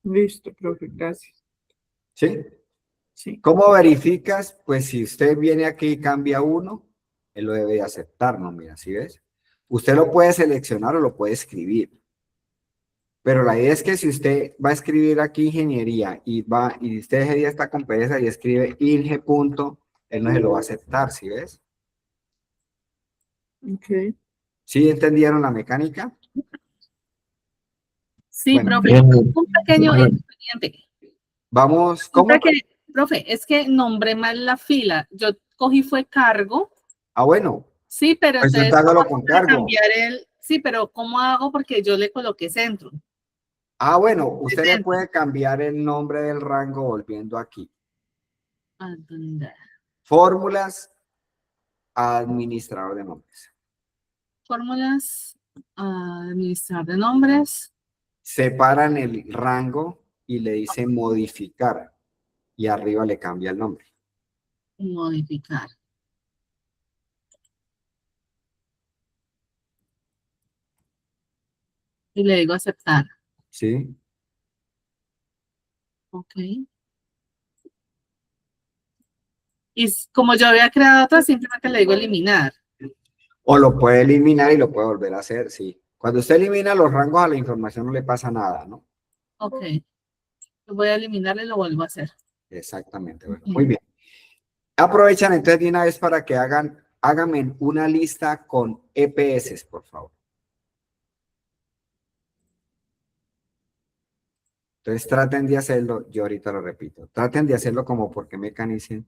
Listo, profe, gracias. ¿Sí? Sí. ¿Cómo verificas? Pues si usted viene aquí y cambia uno, él lo debe aceptar, ¿no? Mira, ¿sí ves? Usted lo puede seleccionar o lo puede escribir. Pero la idea es que si usted va a escribir aquí ingeniería y usted ese día está con pereza y escribe INGE punto, él no se lo va a aceptar, ¿sí ves? Ok. ¿Sí entendieron la mecánica? Sí, Bueno, profe, un pequeño inconveniente. vamos, Un ¿cómo? profe, es que nombré mal la fila. Yo cogí fue cargo, Ah, bueno, sí, pero pues entonces, entonces hágalo ¿cómo con hago para cargo. cambiar sí, pero ¿cómo hago? Porque yo le coloqué centro. Ah, bueno, De usted le centro. puede cambiar el nombre del rango volviendo aquí. Ah, ¿dónde? Fórmulas, administrador de nombres. Fórmulas, administrar de nombres, Separan el rango y le dice modificar y arriba le cambia el nombre. modificar. Y le digo aceptar. ¿Sí? Ok. Y como yo había creado otra, simplemente le digo eliminar. O lo puede eliminar y lo puede volver a hacer, sí. Cuando usted elimina los rangos a la información no le pasa nada, ¿no? Ok. Lo voy a eliminar y lo vuelvo a hacer. Exactamente, bueno, muy bien. Aprovechan entonces de una vez para que háganme una lista con EPS, por favor. Entonces traten de hacerlo, yo ahorita lo repito, traten de hacerlo como porque mecanicen.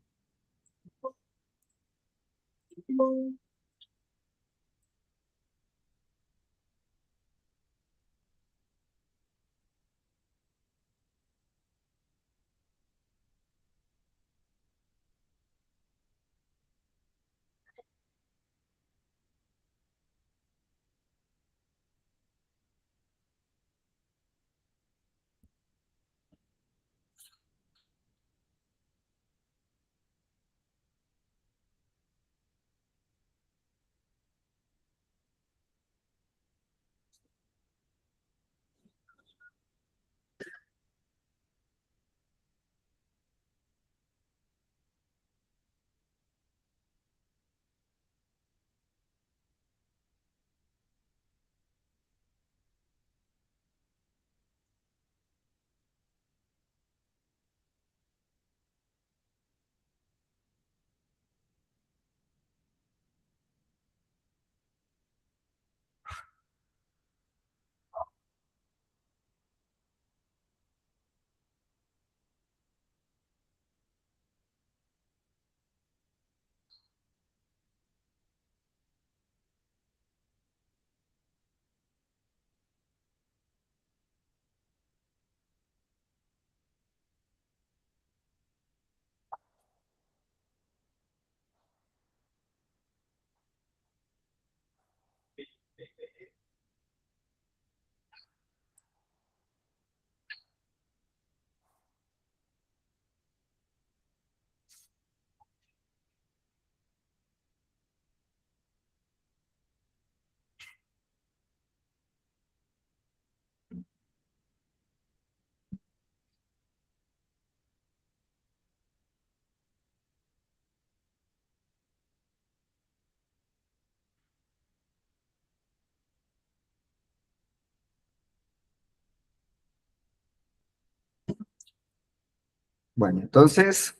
Bueno, entonces,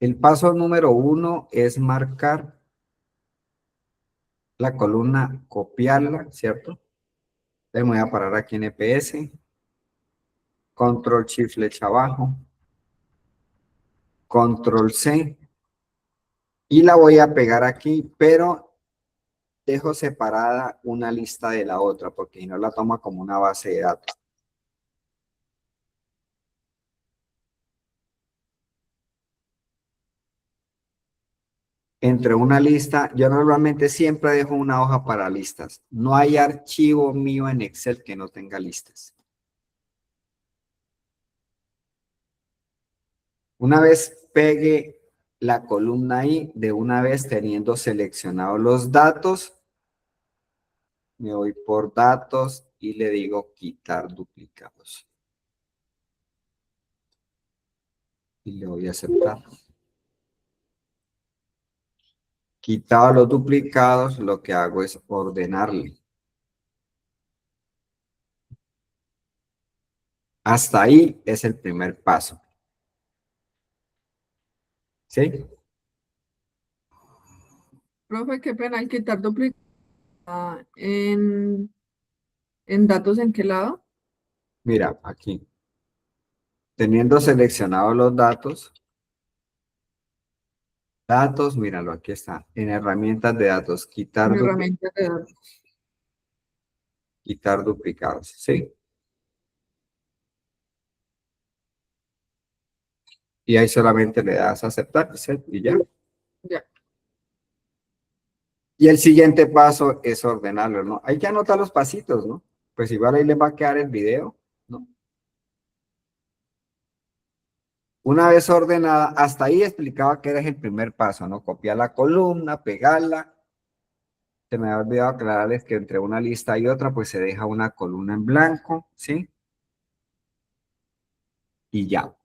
el paso número 1 es marcar la columna, copiarla, ¿cierto? Entonces me voy a parar aquí en EPS, Control Shift flecha abajo, Control C, y la voy a pegar aquí, pero dejo separada una lista de la otra, porque si no la toma como una base de datos. Entre una lista, yo normalmente siempre dejo una hoja para listas. No hay archivo mío en Excel que no tenga listas. Una vez pegue la columna ahí, de una vez teniendo seleccionados los datos, me voy por datos y le digo quitar duplicados. Y le voy a aceptar. Quitado los duplicados, lo que hago es ordenarle. Hasta ahí es el primer paso. ¿Sí? Profe, qué pena, al quitar duplicado en datos, ¿en qué lado? Mira, aquí. Teniendo seleccionados los datos, míralo, aquí está. En herramientas de datos, En herramientas de datos. quitar duplicados. ¿Sí? Y ahí solamente le das a aceptar, ¿sí? Y ya. Ya. Y el siguiente paso es ordenarlo, ¿no? Hay que anotar los pasitos, ¿no? Pues igual ahí les va a quedar el video, ¿no? Una vez ordenada, hasta ahí explicaba que era el primer paso, ¿no? Copiar la columna, pegarla. Se me ha olvidado aclararles que entre una lista y otra, pues se deja una columna en blanco, ¿sí? Y ya.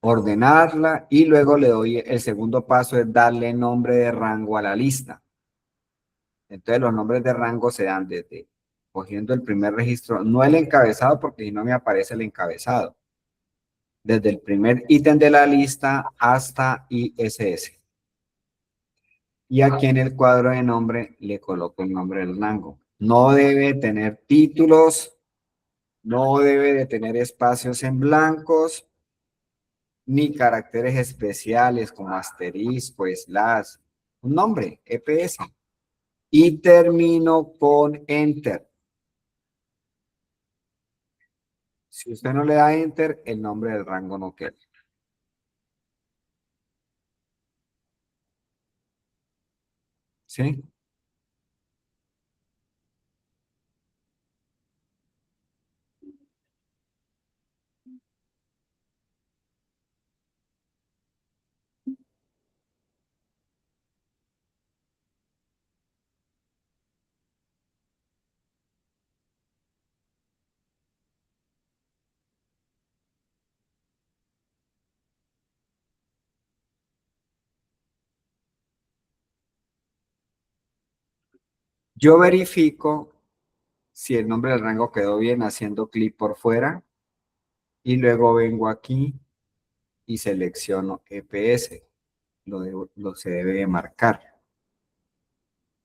Ordenarla y luego le doy, el segundo paso es darle nombre de rango a la lista. Entonces los nombres de rango se dan desde cogiendo el primer registro, no el encabezado porque si no me aparece el encabezado, desde el primer ítem de la lista hasta ISS. Y aquí en el cuadro de nombre le coloco el nombre del rango. No debe tener títulos, no debe de tener espacios en blancos, ni caracteres especiales como asterisco, slash, un nombre, EPS. Y termino con Enter. Si usted no le da Enter, el nombre del rango no queda. ¿Sí? Yo verifico si el nombre del rango quedó bien haciendo clic por fuera y luego vengo aquí y selecciono EPS. Lo se debe de marcar.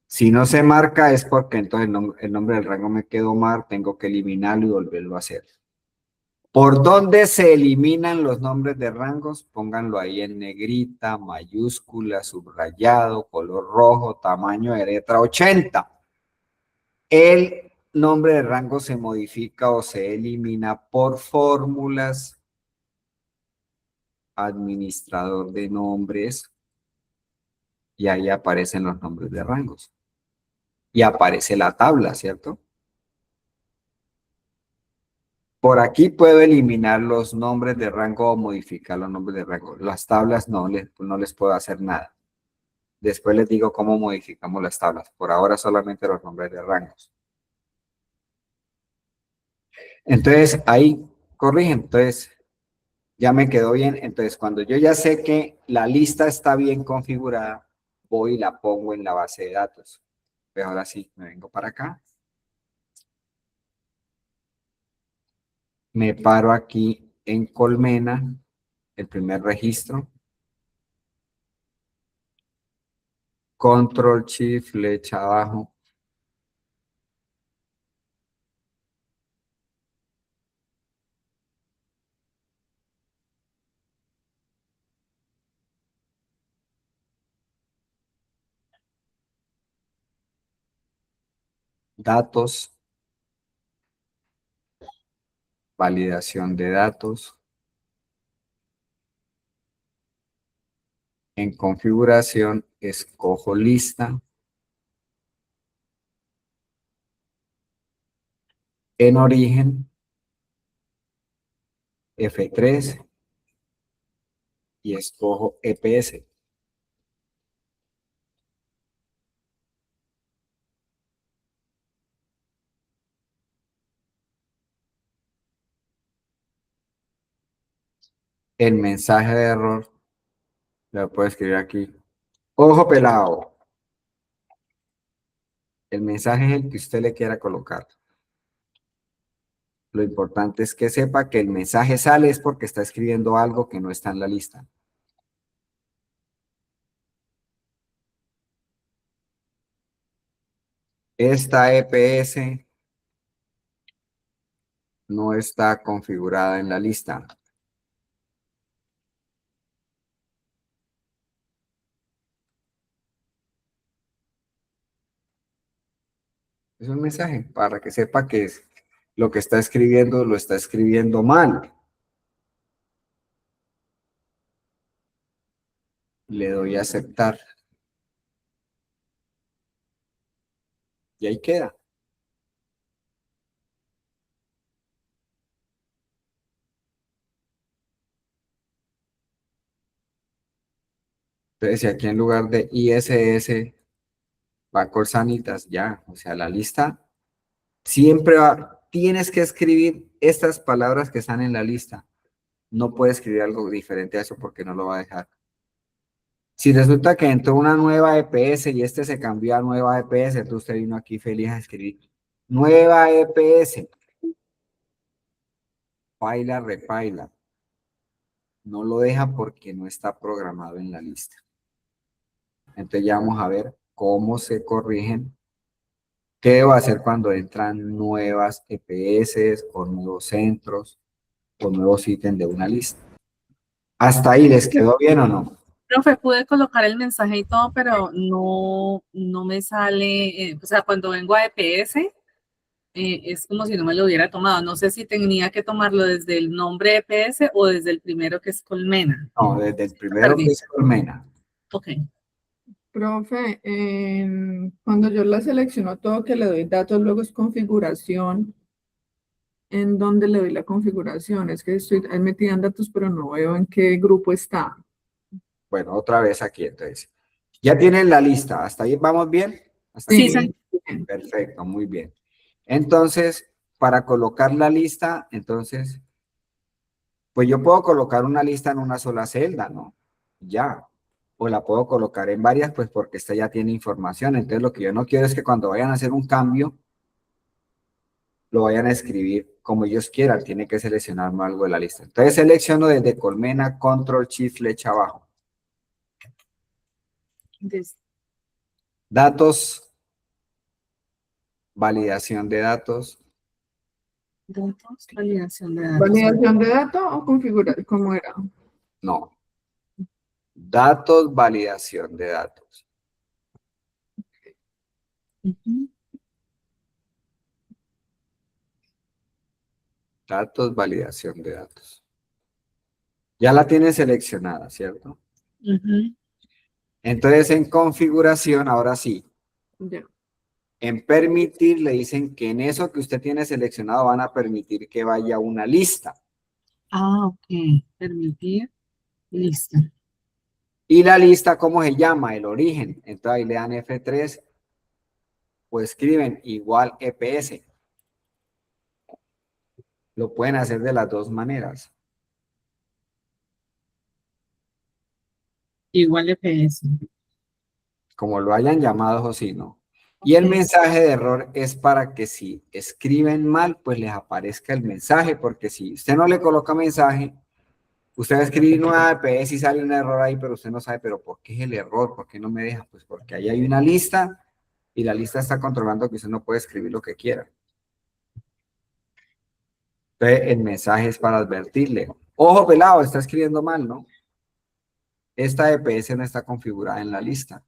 Si no se marca es porque entonces el nombre del rango me quedó mal, tengo que eliminarlo y volverlo a hacer. ¿Por dónde se eliminan los nombres de rangos? Pónganlo ahí en negrita, mayúscula, subrayado, color rojo, tamaño de letra 80. El nombre de rango se modifica o se elimina por fórmulas, administrador de nombres, y ahí aparecen los nombres de rangos. Y aparece la tabla, ¿cierto? Por aquí puedo eliminar los nombres de rango o modificar los nombres de rango. Las tablas no les puedo hacer nada. Después les digo cómo modificamos las tablas. Por ahora solamente los nombres de rangos. Entonces ahí corrigen. Entonces ya me quedó bien. Entonces cuando yo ya sé que la lista está bien configurada, voy y la pongo en la base de datos. Pues ahora sí, me vengo para acá. Me paro aquí en colmena, el primer registro. Control Shift, flecha abajo. datos, validación de datos. En configuración, escojo lista. En origen, F3 y escojo EPS. El mensaje de error, lo puedo escribir aquí. Ojo pelado. El mensaje es el que usted le quiera colocar. Lo importante es que sepa que el mensaje sale es porque está escribiendo algo que no está en la lista. Esta EPS no está configurada en la lista. Es un mensaje para que sepa que lo que está escribiendo lo está escribiendo mal. Le doy a aceptar. Y ahí queda. Entonces, si aquí en lugar de ISS va Corsanitas, ya, o sea, la lista siempre va, tienes que escribir estas palabras que están en la lista. No puedes escribir algo diferente a eso porque no lo va a dejar. Si resulta que entró una nueva EPS y este se cambió a nueva EPS, entonces usted vino aquí feliz a escribir nueva EPS. Paila, repaila. No lo deja porque no está programado en la lista. Entonces ya vamos a ver cómo se corrigen. ¿Qué debo hacer cuando entran nuevas EPS o nuevos centros o nuevos ítems de una lista? ¿Hasta ahí les quedó bien o no? Profe, pude colocar el mensaje y todo, pero no me sale, o sea, cuando vengo a EPS, es como si no me lo hubiera tomado. No sé si tenía que tomarlo desde el nombre EPS o desde el primero que es Colmena. No, desde el primero que es Colmena. Ok. Profe, cuando yo la selecciono todo que le doy datos, luego es configuración. ¿En dónde le doy la configuración? Es que estoy ahí metida en datos, pero no veo en qué grupo está. Bueno, otra vez aquí entonces. Ya tienen la lista. ¿Hasta ahí vamos bien? ¿Hasta Sí, aquí? señor. Bien. Perfecto, muy bien. Entonces, para colocar la lista, entonces, pues yo puedo colocar una lista en una sola celda, ¿no? Ya. O la puedo colocar en varias, pues porque esta ya tiene información. Entonces, lo que yo no quiero es que cuando vayan a hacer un cambio, lo vayan a escribir como ellos quieran. Tiene que seleccionar algo de la lista. Entonces, selecciono desde Colmena, Control, Shift, flecha abajo. Datos, validación de datos. Datos, validación de datos. ¿Validación de datos o configurar? ¿Cómo era? No. Datos, validación de datos. Ujú. Datos, validación de datos. Ya la tiene seleccionada, ¿cierto? Ujú. Entonces, en configuración, ahora sí, Ya. en permitir le dicen que en eso que usted tiene seleccionado van a permitir que vaya una lista. Ah, ok. Permitir. Listo. Y la lista, ¿cómo se llama? El origen. Entonces ahí le dan F3 o escriben igual EPS. Lo pueden hacer de las dos maneras. Igual EPS. Como lo hayan llamado o si no. Y el Ok. mensaje de error es para que si escriben mal, pues les aparezca el mensaje, porque si usted no le coloca mensaje, usted va a escribir nueva EPS y sale un error ahí, pero usted no sabe, pero ¿por qué es el error? ¿Por qué no me deja? Pues porque ahí hay una lista y la lista está controlando que usted no puede escribir lo que quiera. Entonces, el mensaje es para advertirle. Ojo pelado, está escribiendo mal, ¿no? Esta EPS no está configurada en la lista.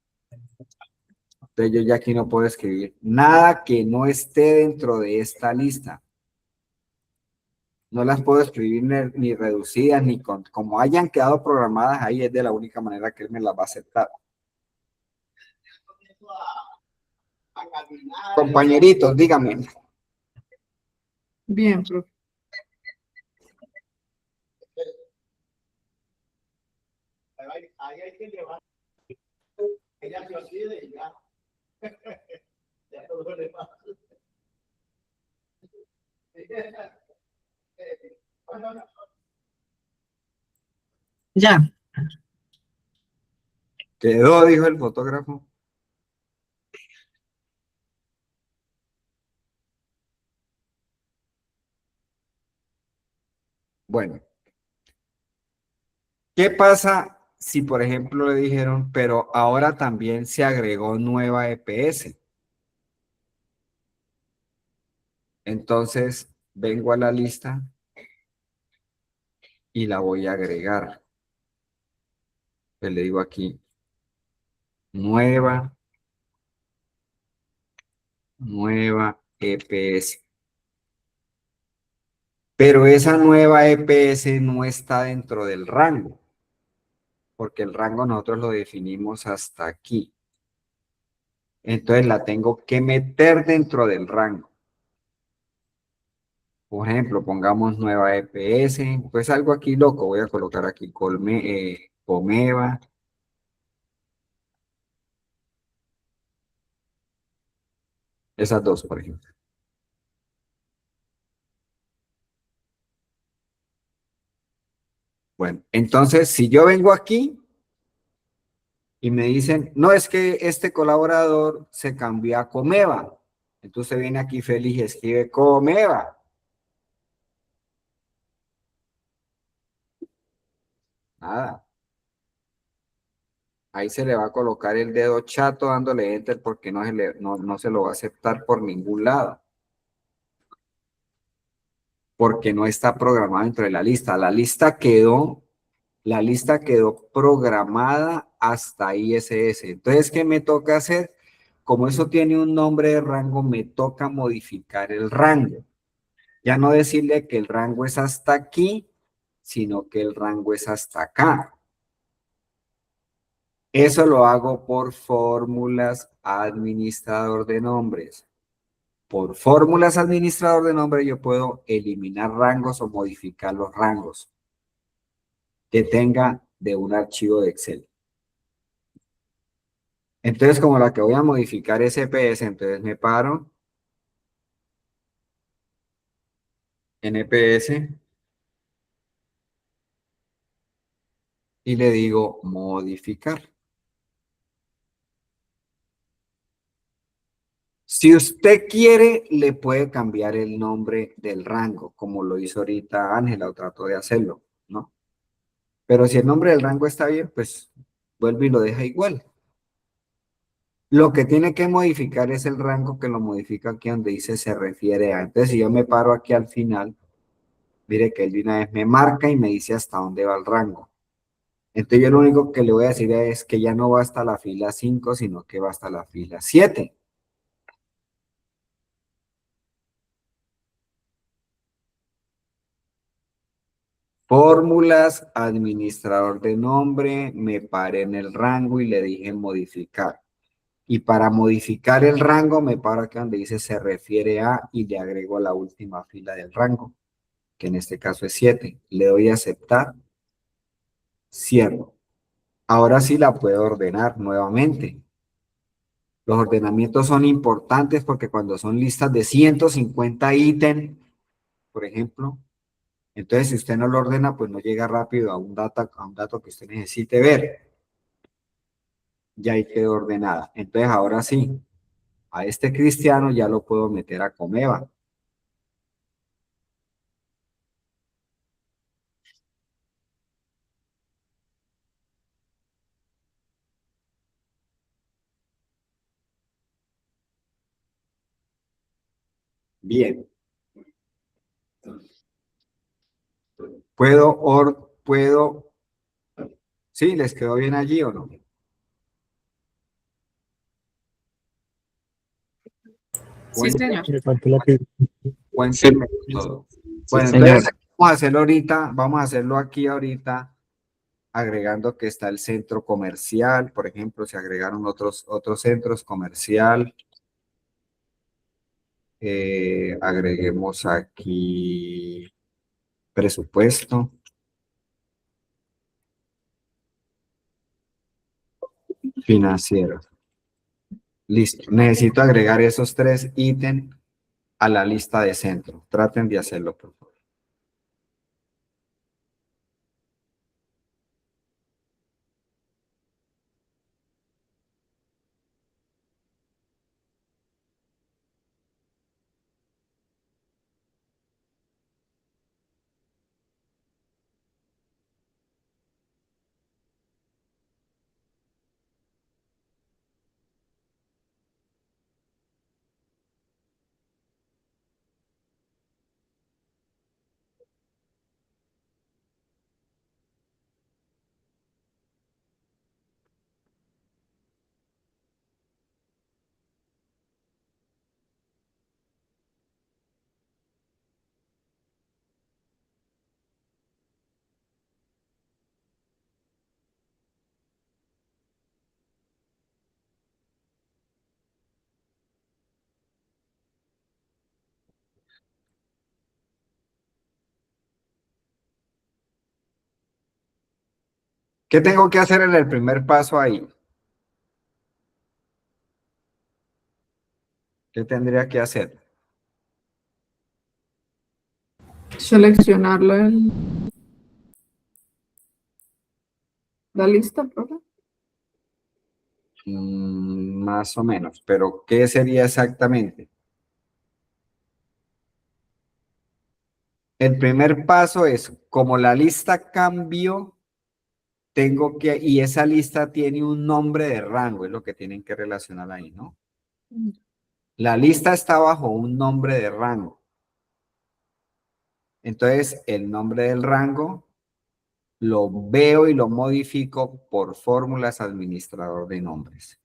Entonces yo ya aquí no puedo escribir nada que no esté dentro de esta lista. No las puedo escribir ni reducidas, ni como hayan quedado programadas ahí, es de la única manera que él me las va a aceptar. Compañeritos, díganme. Bien, profe. Ahí hay que llevar. Ella se olvide y ya. Ya todo le pasa. Ya. Quedó, dijo el fotógrafo. Bueno, ¿qué pasa si, por ejemplo, le dijeron, pero ahora también se agregó nueva EPS? Entonces, vengo a la lista y la voy a agregar. Pues le digo aquí, nueva EPS. Pero esa nueva EPS no está dentro del rango, porque el rango nosotros lo definimos hasta aquí. Entonces la tengo que meter dentro del rango. Por ejemplo, pongamos nueva EPS, pues algo aquí loco, voy a colocar aquí Comeva, esas dos, por ejemplo. Bueno, entonces si yo vengo aquí y me dicen, no, es que este colaborador se cambió a Comeva, entonces viene aquí feliz y escribe Comeva. Nada. Ahí se le va a colocar el dedo chato dándole enter porque no se lo va a aceptar por ningún lado. Porque no está programado dentro de la lista. La lista quedó programada hasta ISS. Entonces, ¿qué me toca hacer? Como eso tiene un nombre de rango, me toca modificar el rango. Ya no decirle que el rango es hasta aquí, sino que el rango es hasta acá. Eso lo hago por fórmulas administrador de nombres. Por fórmulas administrador de nombre yo puedo eliminar rangos o modificar los rangos que tenga de un archivo de Excel. Entonces, como la que voy a modificar es EPS, entonces me paro en EPS y le digo modificar. Si usted quiere, le puede cambiar el nombre del rango, como lo hizo ahorita Ángela, o trató de hacerlo, ¿no? Pero si el nombre del rango está bien, pues vuelve y lo deja igual. Lo que tiene que modificar es el rango que lo modifica aquí donde dice se refiere a. Entonces, si yo me paro aquí al final, mire que él de una vez me marca y me dice hasta dónde va el rango. Entonces, yo lo único que le voy a decir es que ya no va hasta la fila 5, sino que va hasta la fila 7. Fórmulas, administrador de nombre, me paré en el rango y le dije modificar. Y para modificar el rango me paro aquí donde dice se refiere a y le agrego la última fila del rango, que en este caso es 7. Le doy a aceptar, cierro. Ahora sí la puedo ordenar nuevamente. Los ordenamientos son importantes porque cuando son listas de 150 ítems, por ejemplo, entonces si usted no lo ordena, pues no llega rápido a un dato que usted necesite ver. Ya ahí quedó ordenada. Entonces ahora sí, a este cristiano ya lo puedo meter a Comeva. Bien. Puedo, ¿sí? ¿Les quedó bien allí o no? Sí, señor. Cuéntenme todo. Bueno, señor. entonces vamos a hacerlo ahorita, vamos a hacerlo aquí ahorita, agregando que está el centro comercial, por ejemplo, se agregaron otros centros comercial. Agreguemos aquí presupuesto financiero. Listo. Necesito agregar esos 3 ítems a la lista de centro. Traten de hacerlo, por favor. ¿Qué tengo que hacer en el primer paso ahí? ¿Qué tendría que hacer? Seleccionarlo en la lista, profe. Más o menos, pero ¿qué sería exactamente? El primer paso es, como la lista cambió, tengo que, y esa lista tiene un nombre de rango, es lo que tienen que relacionar ahí, ¿no? La lista está bajo un nombre de rango. Entonces, el nombre del rango lo veo y lo modifico por fórmulas administrador de nombres.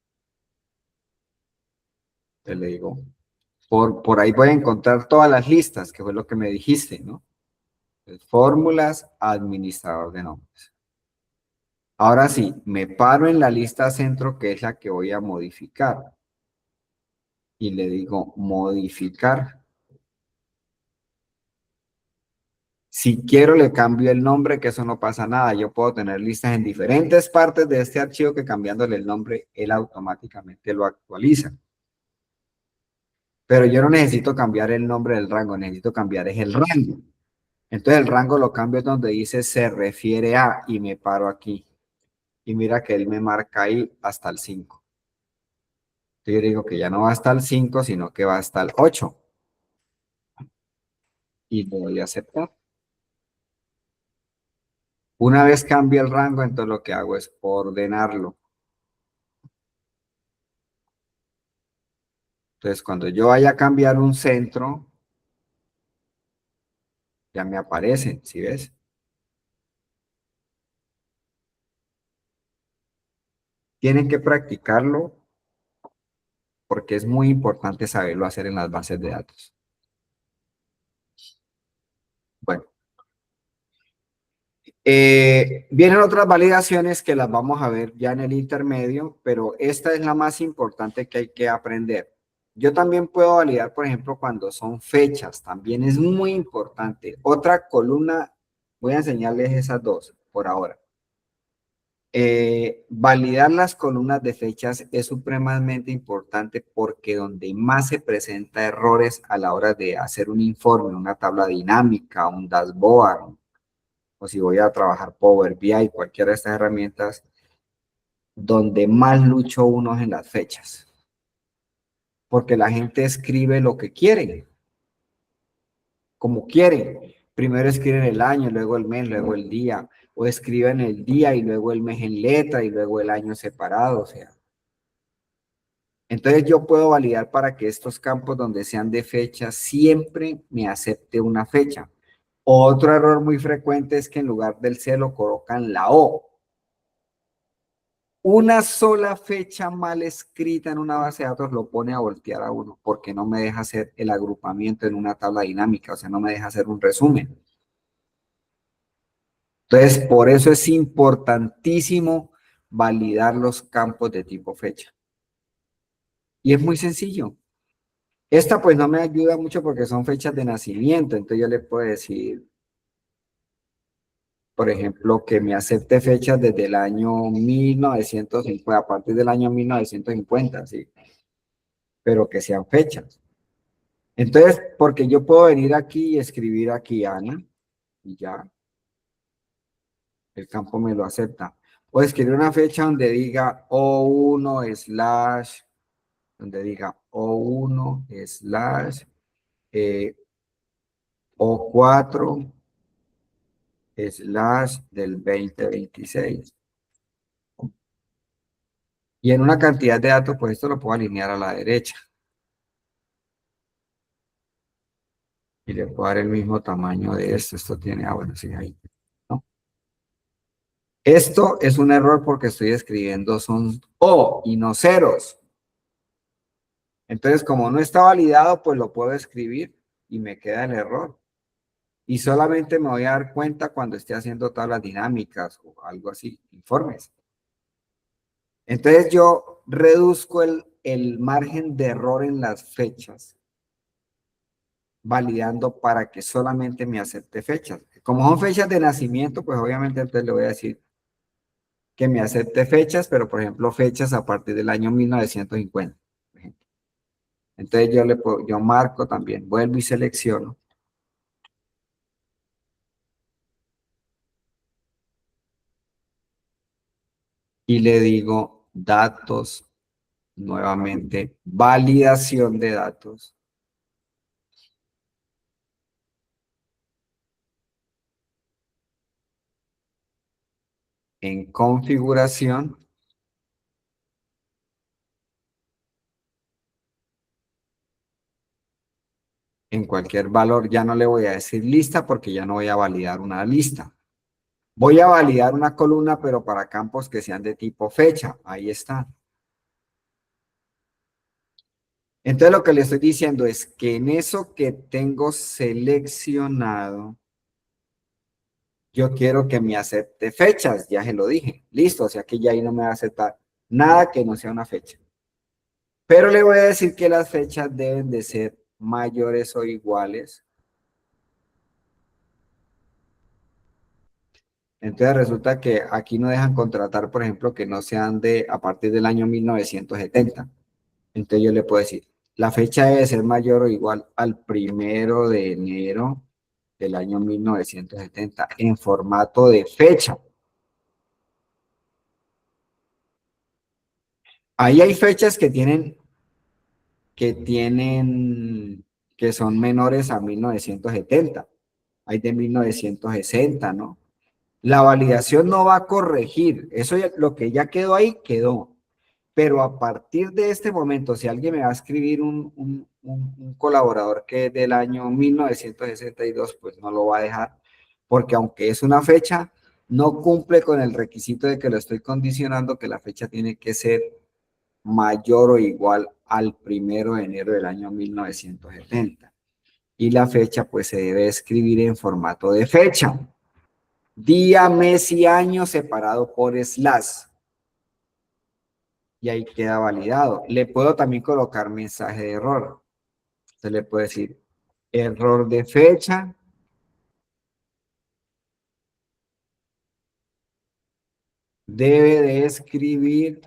Te le digo, por ahí voy a encontrar todas las listas, que fue lo que me dijiste, ¿no? Fórmulas administrador de nombres. Ahora sí, me paro en la lista centro, que es la que voy a modificar. Y le digo modificar. Si quiero le cambio el nombre, que eso no pasa nada. Yo puedo tener listas en diferentes partes de este archivo que cambiándole el nombre, él automáticamente lo actualiza. Pero yo no necesito cambiar el nombre del rango, necesito cambiar es el rango. Entonces el rango lo cambio donde dice se refiere a y me paro aquí. Y mira que él me marca ahí hasta el 5. Entonces yo digo que ya no va hasta el 5, sino que va hasta el 8. Y le doy a aceptar. Una vez cambie el rango, entonces lo que hago es ordenarlo. Entonces cuando yo vaya a cambiar un centro, ya me aparecen, ¿sí ves? Tienen que practicarlo porque es muy importante saberlo hacer en las bases de datos. Bueno. Vienen otras validaciones que las vamos a ver ya en el intermedio, pero esta es la más importante que hay que aprender. Yo también puedo validar, por ejemplo, cuando son fechas, también es muy importante. Otra columna, voy a enseñarles esas dos por ahora. Validar las columnas de fechas es supremamente importante porque donde más se presenta errores a la hora de hacer un informe, una tabla dinámica, un dashboard, o si voy a trabajar Power BI, cualquiera de estas herramientas, donde más lucho uno es en las fechas. Porque la gente escribe lo que quiere, como quiere. Primero escriben el año, luego el mes, luego el día. O escriben el día y luego el mes en letra y luego el año separado, o sea. Entonces yo puedo validar para que estos campos donde sean de fecha siempre me acepte una fecha. Otro error muy frecuente es que en lugar del celo colocan la O. Una sola fecha mal escrita en una base de datos lo pone a voltear a uno, porque no me deja hacer el agrupamiento en una tabla dinámica, o sea, no me deja hacer un resumen. Entonces, por eso es importantísimo validar los campos de tipo fecha. Y es muy sencillo. Esta pues no me ayuda mucho porque son fechas de nacimiento, entonces yo le puedo decir, por ejemplo, que me acepte fechas desde el año 1950, a partir del año 1950, ¿sí? Pero que sean fechas. Entonces, porque yo puedo venir aquí y escribir aquí Ana, y ya, el campo me lo acepta. O escribir una fecha donde diga O1 slash, donde diga O1 slash O4 slash del 2026. Y en una cantidad de datos, pues esto lo puedo alinear a la derecha. Y le puedo dar el mismo tamaño de esto. Esto tiene, bueno, sí, ahí, ¿no? Esto es un error porque estoy escribiendo son O y no ceros. Entonces, como no está validado, pues lo puedo escribir y me queda el error. Y solamente me voy a dar cuenta cuando esté haciendo tablas dinámicas o algo así, informes. Entonces yo reduzco el margen de error en las fechas, validando para que solamente me acepte fechas. Como son fechas de nacimiento, pues obviamente entonces le voy a decir que me acepte fechas, pero por ejemplo fechas a partir del año 1950. Por ejemplo. Entonces yo marco también, vuelvo y selecciono. Y le digo datos, nuevamente, validación de datos. En configuración. En cualquier valor, ya no le voy a decir lista porque ya no voy a validar una lista. Voy a validar una columna, pero para campos que sean de tipo fecha. Ahí está. Entonces lo que le estoy diciendo es que en eso que tengo seleccionado, yo quiero que me acepte fechas. Ya se lo dije. Listo, o sea que ya ahí no me va a aceptar nada que no sea una fecha. Pero le voy a decir que las fechas deben de ser mayores o iguales. Entonces resulta que aquí no dejan contratar, por ejemplo, que no sean de a partir del año 1970. Entonces yo le puedo decir, la fecha debe ser mayor o igual al 1 de enero del año 1970 en formato de fecha. Ahí hay fechas que son menores a 1970. Hay de 1960, ¿no? La validación no va a corregir. Eso lo que ya quedó ahí, quedó. Pero a partir de este momento, si alguien me va a escribir un colaborador que es del año 1962, pues no lo va a dejar, porque aunque es una fecha, no cumple con el requisito de que lo estoy condicionando, que la fecha tiene que ser mayor o igual al 1 de enero del año 1970. Y la fecha pues se debe escribir en formato de fecha. Día, mes y año separado por slash. Y ahí queda validado. Le puedo también colocar mensaje de error. Se le puede decir error de fecha. Debe de escribir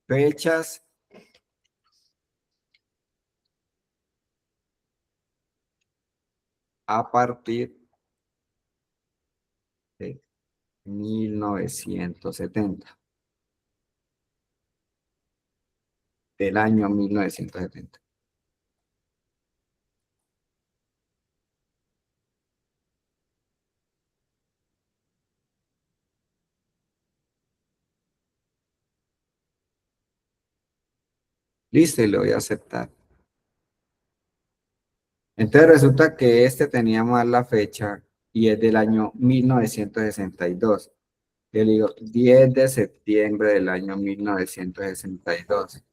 fechas a partir de 1970. Del año 1970. Listo, y le voy a aceptar. Entonces resulta que este tenía mal la fecha y es del año 1962. Yo le digo 10 de septiembre del año 1962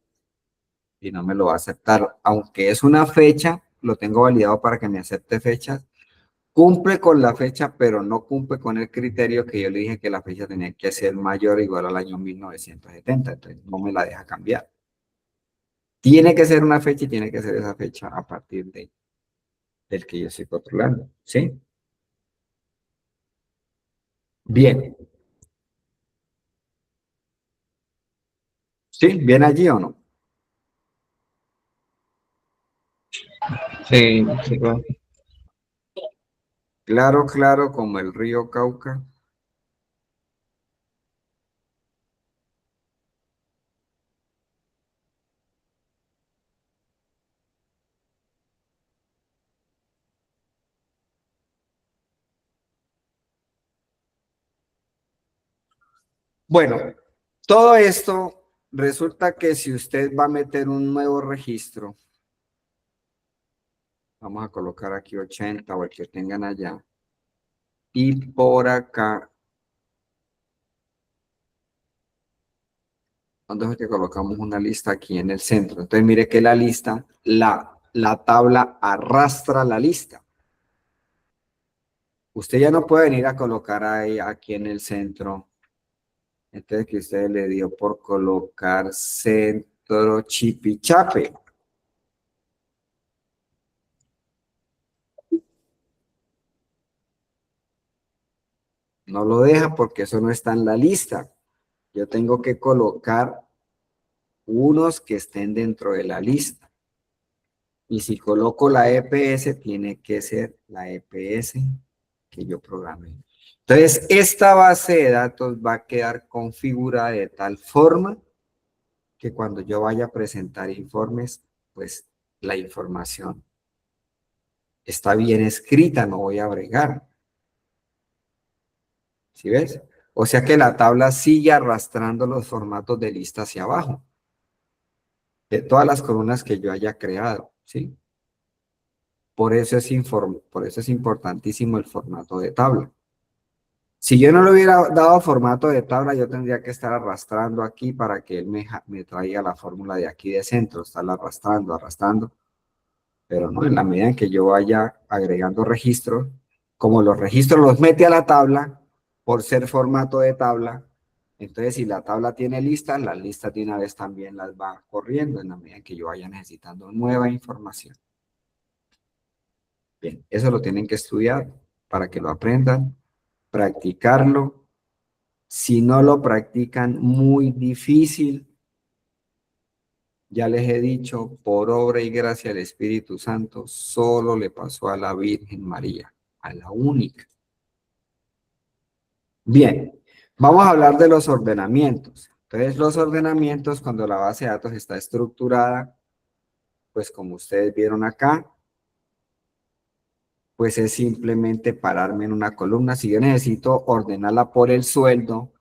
y no me lo va a aceptar. Aunque es una fecha, lo tengo validado para que me acepte fechas. Cumple con la fecha, pero no cumple con el criterio que yo le dije que la fecha tenía que ser mayor o igual al año 1970. Entonces no me la deja cambiar. Tiene que ser una fecha y tiene que ser esa fecha a partir del que yo estoy controlando. ¿Sí? Bien. ¿Sí? ¿Bien allí o no? Sí, sí, va. Claro, claro, como el río Cauca. Bueno, todo esto resulta que si usted va a meter un nuevo registro, vamos a colocar aquí 80 o el que tengan allá, y por acá, ¿dónde es que colocamos una lista? Aquí en el centro. Entonces mire que la lista, la tabla arrastra la lista. Usted ya no puede venir a colocar ahí, aquí en el centro. Entonces que usted le dio por colocar centro Chipichape. No lo deja porque eso no está en la lista. Yo tengo que colocar unos que estén dentro de la lista. Y si coloco la EPS, tiene que ser la EPS que yo programé. Entonces, esta base de datos va a quedar configurada de tal forma que cuando yo vaya a presentar informes, pues la información está bien escrita, no voy a bregar. ¿Sí ves? O sea que la tabla sigue arrastrando los formatos de lista hacia abajo, de todas las columnas que yo haya creado, ¿sí? Por eso es importantísimo el formato de tabla. Si yo no le hubiera dado formato de tabla, yo tendría que estar arrastrando aquí para que él me traiga la fórmula de aquí de centro, estarla arrastrando, arrastrando. Pero no, en la medida en que yo vaya agregando registros, como los registros los mete a la tabla, por ser formato de tabla, entonces si la tabla tiene listas, las listas de una vez también las va corriendo en la medida en que yo vaya necesitando nueva información. Bien, eso lo tienen que estudiar para que lo aprendan, practicarlo. Si no lo practican, muy difícil. Ya les he dicho, por obra y gracia del Espíritu Santo, solo le pasó a la Virgen María, a la única. Bien, vamos a hablar de los ordenamientos. Entonces, los ordenamientos, cuando la base de datos está estructurada, pues como ustedes vieron acá, pues es simplemente pararme en una columna. Si yo necesito ordenarla por el sueldo,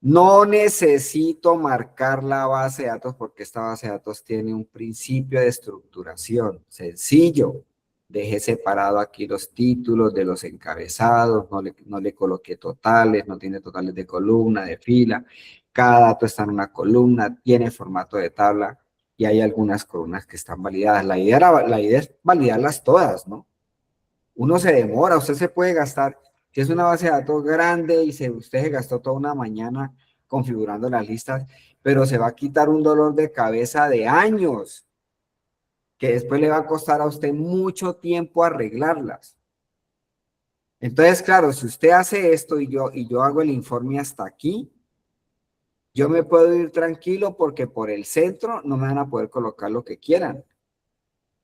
no necesito marcar la base de datos porque esta base de datos tiene un principio de estructuración sencillo. Dejé separado aquí los títulos de los encabezados, no le coloqué totales, no tiene totales de columna, de fila. Cada dato está en una columna, tiene formato de tabla y hay algunas columnas que están validadas. La idea es validarlas todas, ¿no? Uno se demora, usted se puede gastar, si es una base de datos grande y usted se gastó toda una mañana configurando las listas, pero se va a quitar un dolor de cabeza de años, que después le va a costar a usted mucho tiempo arreglarlas. Entonces, claro, si usted hace esto y yo hago el informe hasta aquí, yo me puedo ir tranquilo porque por el centro no me van a poder colocar lo que quieran.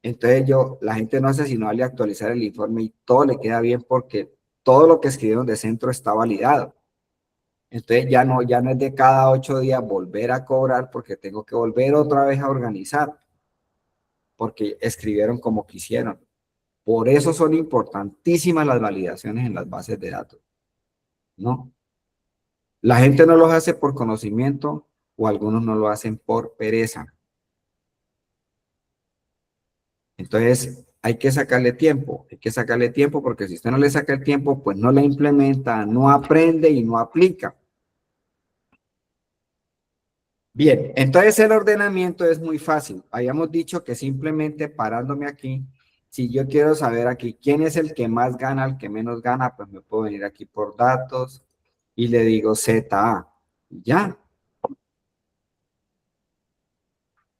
Entonces la gente no hace sino darle a actualizar el informe y todo le queda bien porque todo lo que escribieron de centro está validado. Entonces ya no es de cada 8 días volver a cobrar porque tengo que volver otra vez a organizar porque escribieron como quisieron. Por eso son importantísimas las validaciones en las bases de datos, ¿no? La gente no los hace por conocimiento o algunos no lo hacen por pereza. Entonces, hay que sacarle tiempo porque si usted no le saca el tiempo, pues no la implementa, no aprende y no aplica. Bien, entonces el ordenamiento es muy fácil. Habíamos dicho que simplemente parándome aquí, si yo quiero saber aquí quién es el que más gana, el que menos gana, pues me puedo venir aquí por datos y le digo ZA. Ya.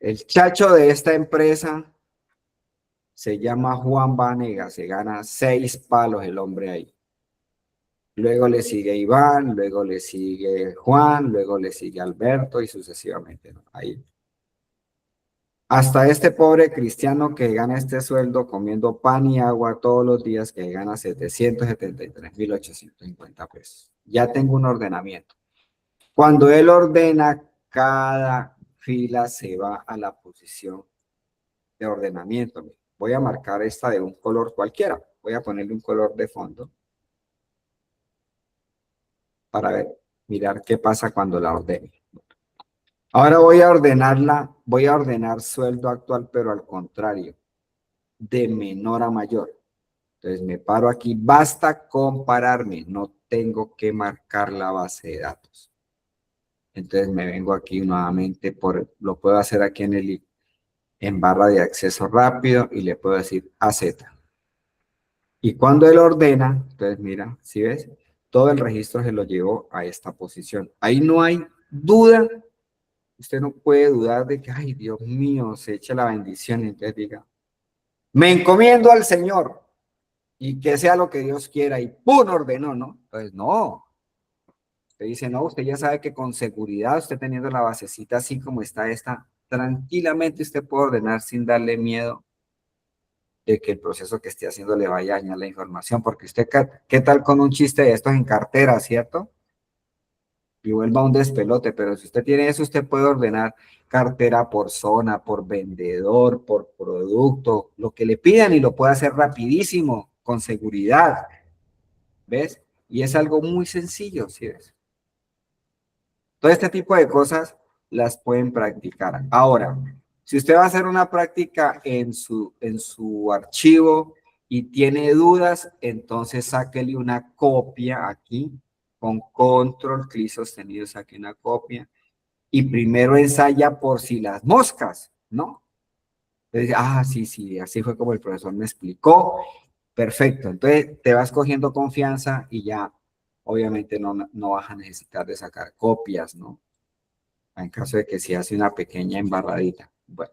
El chacho de esta empresa se llama Juan Vanega, se gana 6 palos el hombre ahí. Luego le sigue Iván, luego le sigue Juan, luego le sigue Alberto y sucesivamente, ¿no? Ahí. Hasta este pobre cristiano que gana este sueldo comiendo pan y agua todos los días, que gana 773.850 pesos. Ya tengo un ordenamiento. Cuando él ordena, cada fila se va a la posición de ordenamiento. Voy a marcar esta de un color cualquiera. Voy a ponerle un color de fondo para ver, mirar qué pasa cuando la ordene. Ahora voy a ordenar sueldo actual, pero al contrario, de menor a mayor. Entonces me paro aquí, basta compararme, no tengo que marcar la base de datos. Entonces me vengo aquí nuevamente, lo puedo hacer aquí en barra de acceso rápido y le puedo decir AZ. Y cuando él ordena, entonces mira, ¿sí ves? Todo el registro se lo llevó a esta posición. Ahí no hay duda. Usted no puede dudar de que, ay, Dios mío, se eche la bendición y entonces diga, me encomiendo al Señor y que sea lo que Dios quiera y ¡pum! Ordenó, ¿no? Entonces, no. Usted dice, no, usted ya sabe que con seguridad, usted teniendo la basecita así como está esta, tranquilamente usted puede ordenar sin darle miedo de que el proceso que esté haciendo le vaya a dañar la información, porque usted, ¿qué tal con un chiste de estos en cartera, cierto? Y vuelva a un despelote, pero si usted tiene eso, usted puede ordenar cartera por zona, por vendedor, por producto, lo que le pidan y lo puede hacer rapidísimo, con seguridad, ¿ves? Y es algo muy sencillo, ¿sí ves? Todo este tipo de cosas las pueden practicar. Ahora, si usted va a hacer una práctica en su archivo y tiene dudas, entonces sáquele una copia aquí, con control, clic sostenido, saque una copia, y primero ensaya por si las moscas, ¿no? Entonces, sí, así fue como el profesor me explicó. Perfecto, entonces te vas cogiendo confianza y ya, obviamente no vas a necesitar de sacar copias, ¿no? En caso de que se hace una pequeña embarradita. Bueno,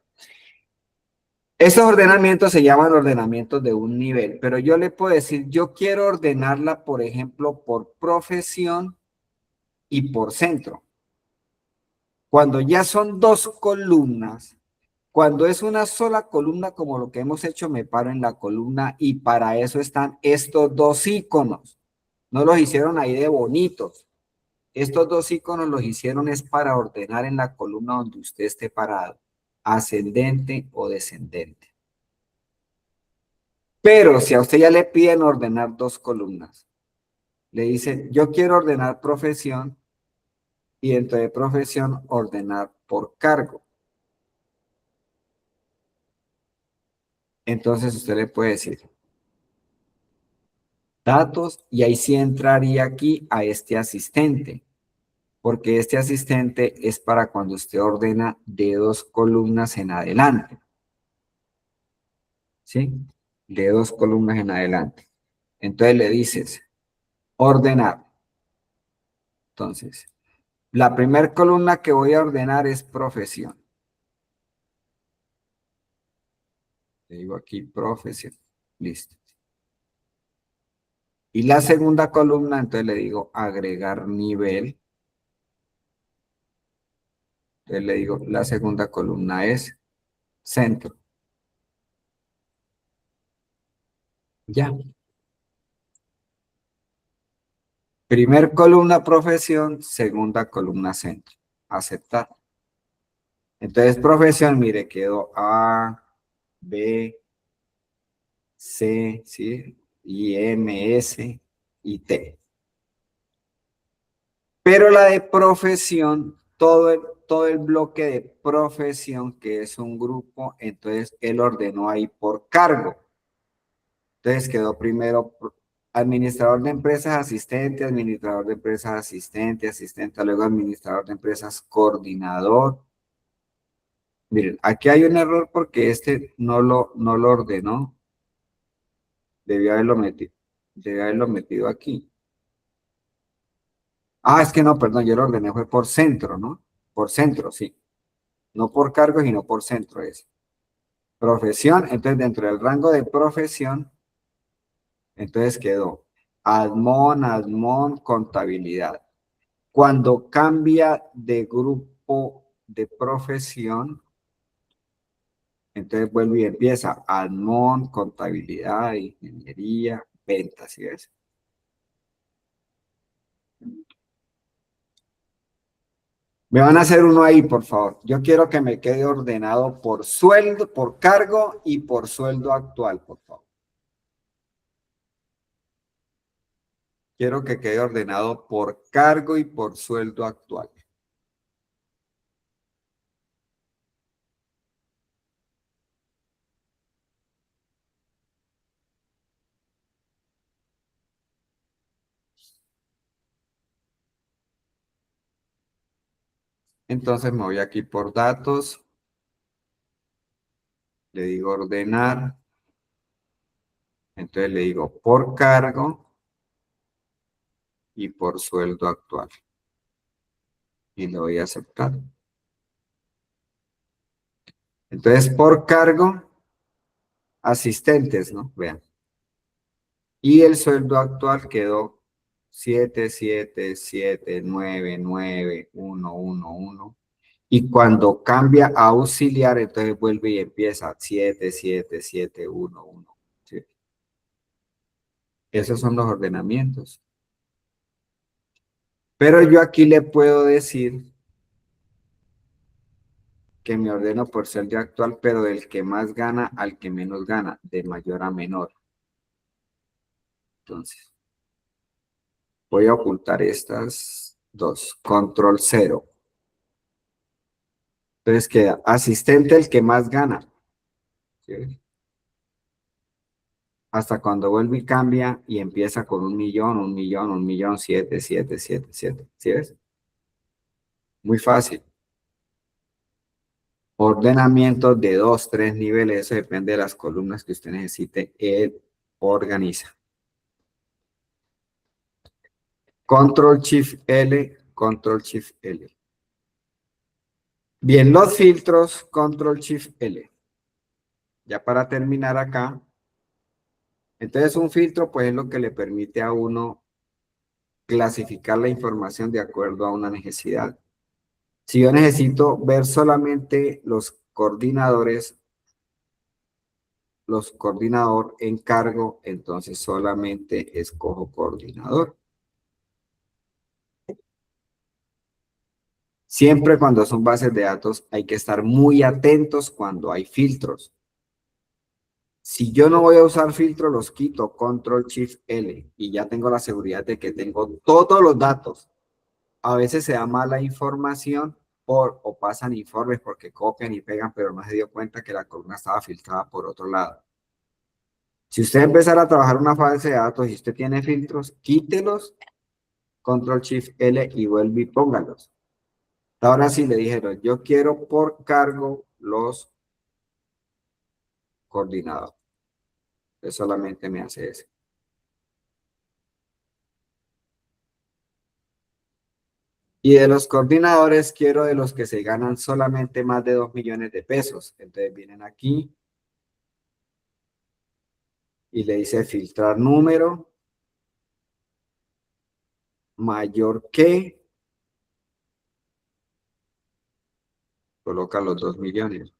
esos ordenamientos se llaman ordenamientos de un nivel, pero yo le puedo decir, yo quiero ordenarla, por ejemplo, por profesión y por centro. Cuando ya son 2 columnas, cuando es una sola columna, como lo que hemos hecho, me paro en la columna y para eso están estos 2 iconos. No los hicieron ahí de bonitos. Estos 2 iconos los hicieron es para ordenar en la columna donde usted esté parado, ascendente o descendente. Pero si a usted ya le piden ordenar 2 columnas, le dicen, yo quiero ordenar profesión y dentro de profesión ordenar por cargo. Entonces usted le puede decir datos y ahí sí entraría aquí a este asistente. Porque este asistente es para cuando usted ordena de 2 columnas en adelante. ¿Sí? De 2 columnas en adelante. Entonces le dices, ordenar. Entonces, la primera columna que voy a ordenar es profesión. Le digo aquí profesión. Listo. Y la segunda columna, entonces le digo agregar nivel. Entonces le digo, la segunda columna es centro. Ya. Primer columna profesión, segunda columna centro. Aceptar. Entonces profesión, mire, quedó A, B, C, ¿sí? I, M, S y T. Pero la de profesión, todo el bloque de profesión, que es un grupo, entonces él ordenó ahí por cargo. Entonces quedó primero Administrador de empresas asistente, administrador de empresas asistente, asistente, luego administrador de empresas coordinador. Miren, aquí hay un error porque este no lo ordenó. Debió haberlo metido aquí. Ah, es que no, perdón, yo lo ordené fue por centro, ¿no? Por centro, sí. No por cargo, sino por centro es. Profesión, entonces dentro del rango de profesión, entonces quedó admon, contabilidad. Cuando cambia de grupo de profesión, entonces vuelve y empieza admon, contabilidad, ingeniería, ventas, ¿sí ves? Me van a hacer uno ahí, por favor. Yo quiero que me quede ordenado por sueldo, por cargo y por sueldo actual, por favor. Quiero que quede ordenado por cargo y por sueldo actual. Entonces me voy aquí por datos. Le digo ordenar. Entonces le digo por cargo y por sueldo actual. Y le voy a aceptar. Entonces por cargo, asistentes, ¿no? Vean. Y el sueldo actual quedó 777999111. Y cuando cambia a auxiliar, entonces vuelve y empieza 77711. ¿Sí? Esos son los ordenamientos. Pero yo aquí le puedo decir que me ordeno por sueldo actual, pero del que más gana al que menos gana, de mayor a menor. Entonces, voy a ocultar estas dos. Control 0. Entonces queda asistente el que más gana. ¿Sí? Hasta cuando vuelve y cambia y empieza con 1.000.000, 77777. ¿Sí ves? Muy fácil. Ordenamiento de 2, 3 niveles. Eso depende de las columnas que usted necesite. Él organiza. Control Shift L, Control Shift L. Bien, los filtros, Control Shift L. Ya para terminar acá. Entonces un filtro pues es lo que le permite a uno clasificar la información de acuerdo a una necesidad. Si yo necesito ver solamente los coordinadores, los coordinador en cargo, entonces solamente escojo coordinador. Siempre cuando son bases de datos hay que estar muy atentos cuando hay filtros. Si yo no voy a usar filtros, los quito, Control Shift L, y ya tengo la seguridad de que tengo todos los datos. A veces se da mala información o pasan informes porque copian y pegan, pero no se dio cuenta que la columna estaba filtrada por otro lado. Si usted empezara a trabajar una base de datos y usted tiene filtros, quítelos, Control Shift L y vuelve y póngalos. Ahora sí le dijeron, yo quiero por cargo los coordinadores. Entonces solamente me hace eso. Y de los coordinadores quiero de los que se ganan solamente más de 2 millones de pesos. Entonces vienen aquí y le dice filtrar número mayor que, coloca los 2 millones.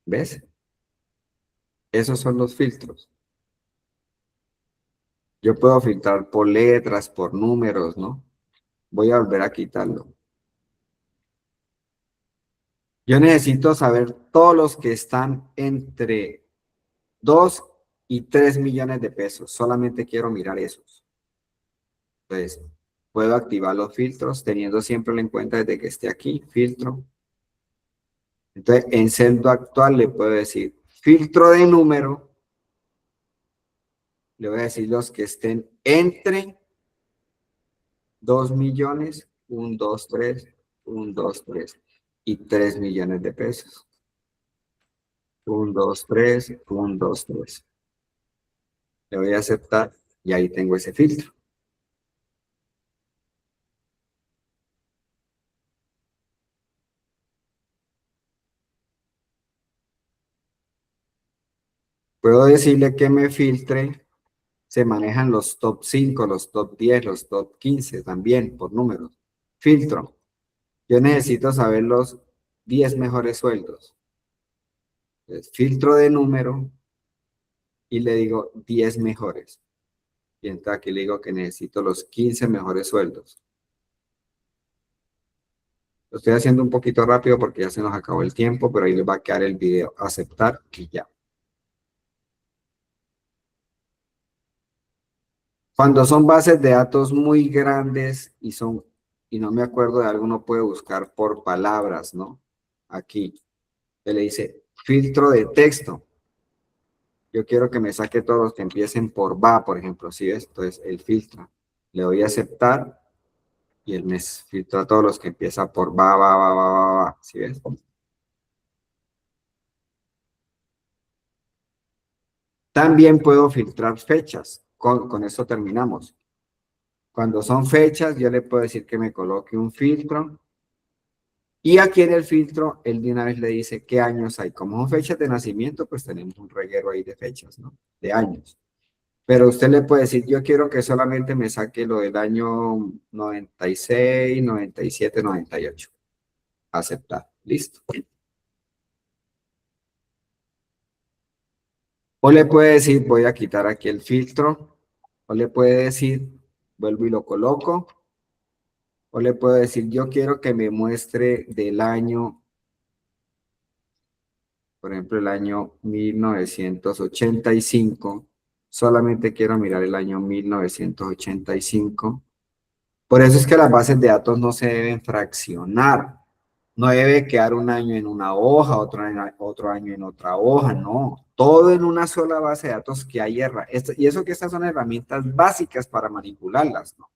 ¿Ves? Esos son los filtros. Yo puedo filtrar por letras, por números, ¿no? Voy a volver a quitarlo. Yo necesito saber todos los que están entre 2 y 3 millones de pesos. Solamente quiero mirar esos. Entonces, puedo activar los filtros teniendo siempre en cuenta desde que esté aquí, filtro. Entonces, en celda actual le puedo decir filtro de número. Le voy a decir los que estén entre 2 millones, 1, 2, 3, 1, 2, 3 y 3 millones de pesos. 1, 2, 3, 1, 2, 3. Le voy a aceptar y ahí tengo ese filtro. Puedo decirle que me filtre. Se manejan los top 5, los top 10, los top 15 también por números. Filtro. Yo necesito saber los 10 mejores sueldos. Entonces, filtro de número y le digo 10 mejores. Y entonces aquí le digo que necesito los 15 mejores sueldos. Lo estoy haciendo un poquito rápido porque ya se nos acabó el tiempo, pero ahí les va a quedar el video. Aceptar y ya. Cuando son bases de datos muy grandes y no me acuerdo de algo, uno puede buscar por palabras, ¿no? Aquí. Le dice filtro de texto. Yo quiero que me saque todos los que empiecen por va, por ejemplo. ¿Sí ves? Entonces, él filtra. Le doy a aceptar y él me filtra todos los que empiezan por va. ¿Sí ves? También puedo filtrar fechas. Con esto terminamos. Cuando son fechas, yo le puedo decir que me coloque un filtro. Y aquí en el filtro, él de una vez le dice qué años hay. Como son fechas de nacimiento, pues tenemos un reguero ahí de fechas, ¿no? De años. Pero usted le puede decir, yo quiero que solamente me saque lo del año 96, 97, 98. Aceptar. Listo. O le puede decir, voy a quitar aquí el filtro. O le puede decir, vuelvo y lo coloco. O le puedo decir, yo quiero que me muestre del año, por ejemplo, el año 1985. Solamente quiero mirar el año 1985. Por eso es que las bases de datos no se deben fraccionar. No debe quedar un año en una hoja, otro año en otra hoja, no. Todo en una sola base de datos que hay y eso que estas son herramientas básicas para manipularlas, ¿no?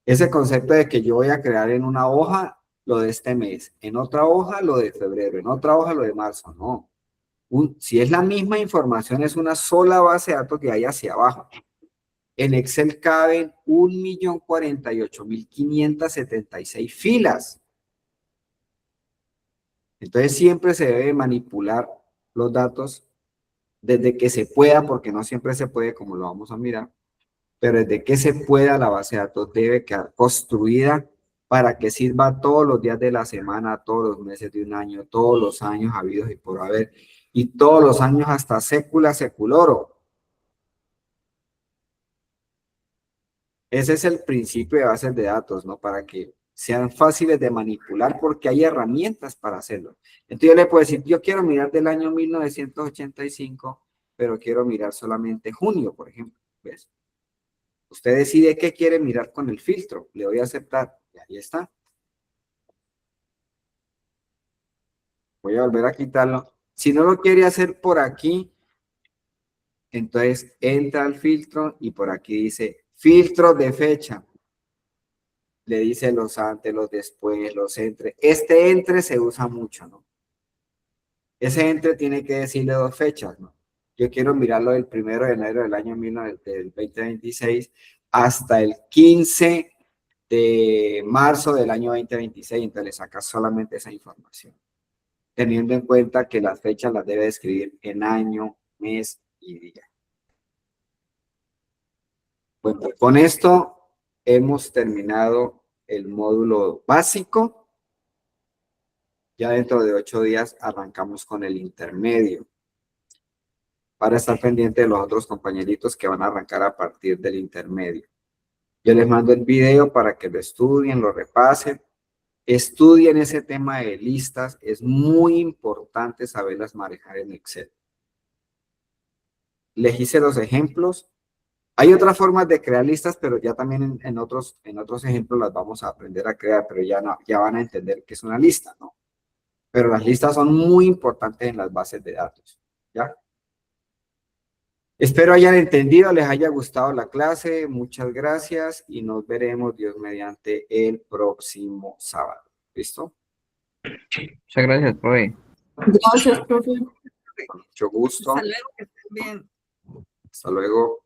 Ese concepto de que yo voy a crear en una hoja lo de este mes, en otra hoja lo de febrero, en otra hoja lo de marzo, no. Si es la misma información, es una sola base de datos que hay hacia abajo. En Excel caben 1.048.576 filas. Entonces siempre se debe manipular los datos desde que se pueda, porque no siempre se puede, como lo vamos a mirar, pero desde que se pueda la base de datos debe quedar construida para que sirva todos los días de la semana, todos los meses de un año, todos los años habidos y por haber, y todos los años hasta sécula seculoro. Ese es el principio de bases de datos, ¿no? Para que sean fáciles de manipular porque hay herramientas para hacerlo. Entonces yo le puedo decir, yo quiero mirar del año 1985, pero quiero mirar solamente junio, por ejemplo. ¿Ves? Usted decide qué quiere mirar con el filtro. Le doy a aceptar y ahí está. Voy a volver a quitarlo. Si no lo quiere hacer por aquí, entonces entra al filtro y por aquí dice filtro de fecha. Le dice los antes, los después, los entre. Este entre se usa mucho, ¿no? Ese entre tiene que decirle dos fechas, ¿no? Yo quiero mirarlo del 1 de enero del año del 2026 hasta el 15 de marzo del año 2026. Entonces le sacas solamente esa información, teniendo en cuenta que las fechas las debe escribir en año, mes y día. Bueno, con esto hemos terminado el módulo básico. Ya dentro de 8 días arrancamos con el intermedio. Para estar pendiente de los otros compañeritos que van a arrancar a partir del intermedio. Yo les mando el video para que lo estudien, lo repasen. Estudien ese tema de listas. Es muy importante saberlas manejar en Excel. Les hice los ejemplos Hay otras formas de crear listas, pero ya también en otros ejemplos las vamos a aprender a crear, pero ya van a entender qué es una lista, ¿no? Pero las listas son muy importantes en las bases de datos, ¿ya? Espero hayan entendido, les haya gustado la clase. Muchas gracias y nos veremos, Dios mediante, el próximo sábado. ¿Listo? Muchas gracias, profe. Gracias, profe. Mucho gusto. Hasta luego, que estén bien. Hasta luego.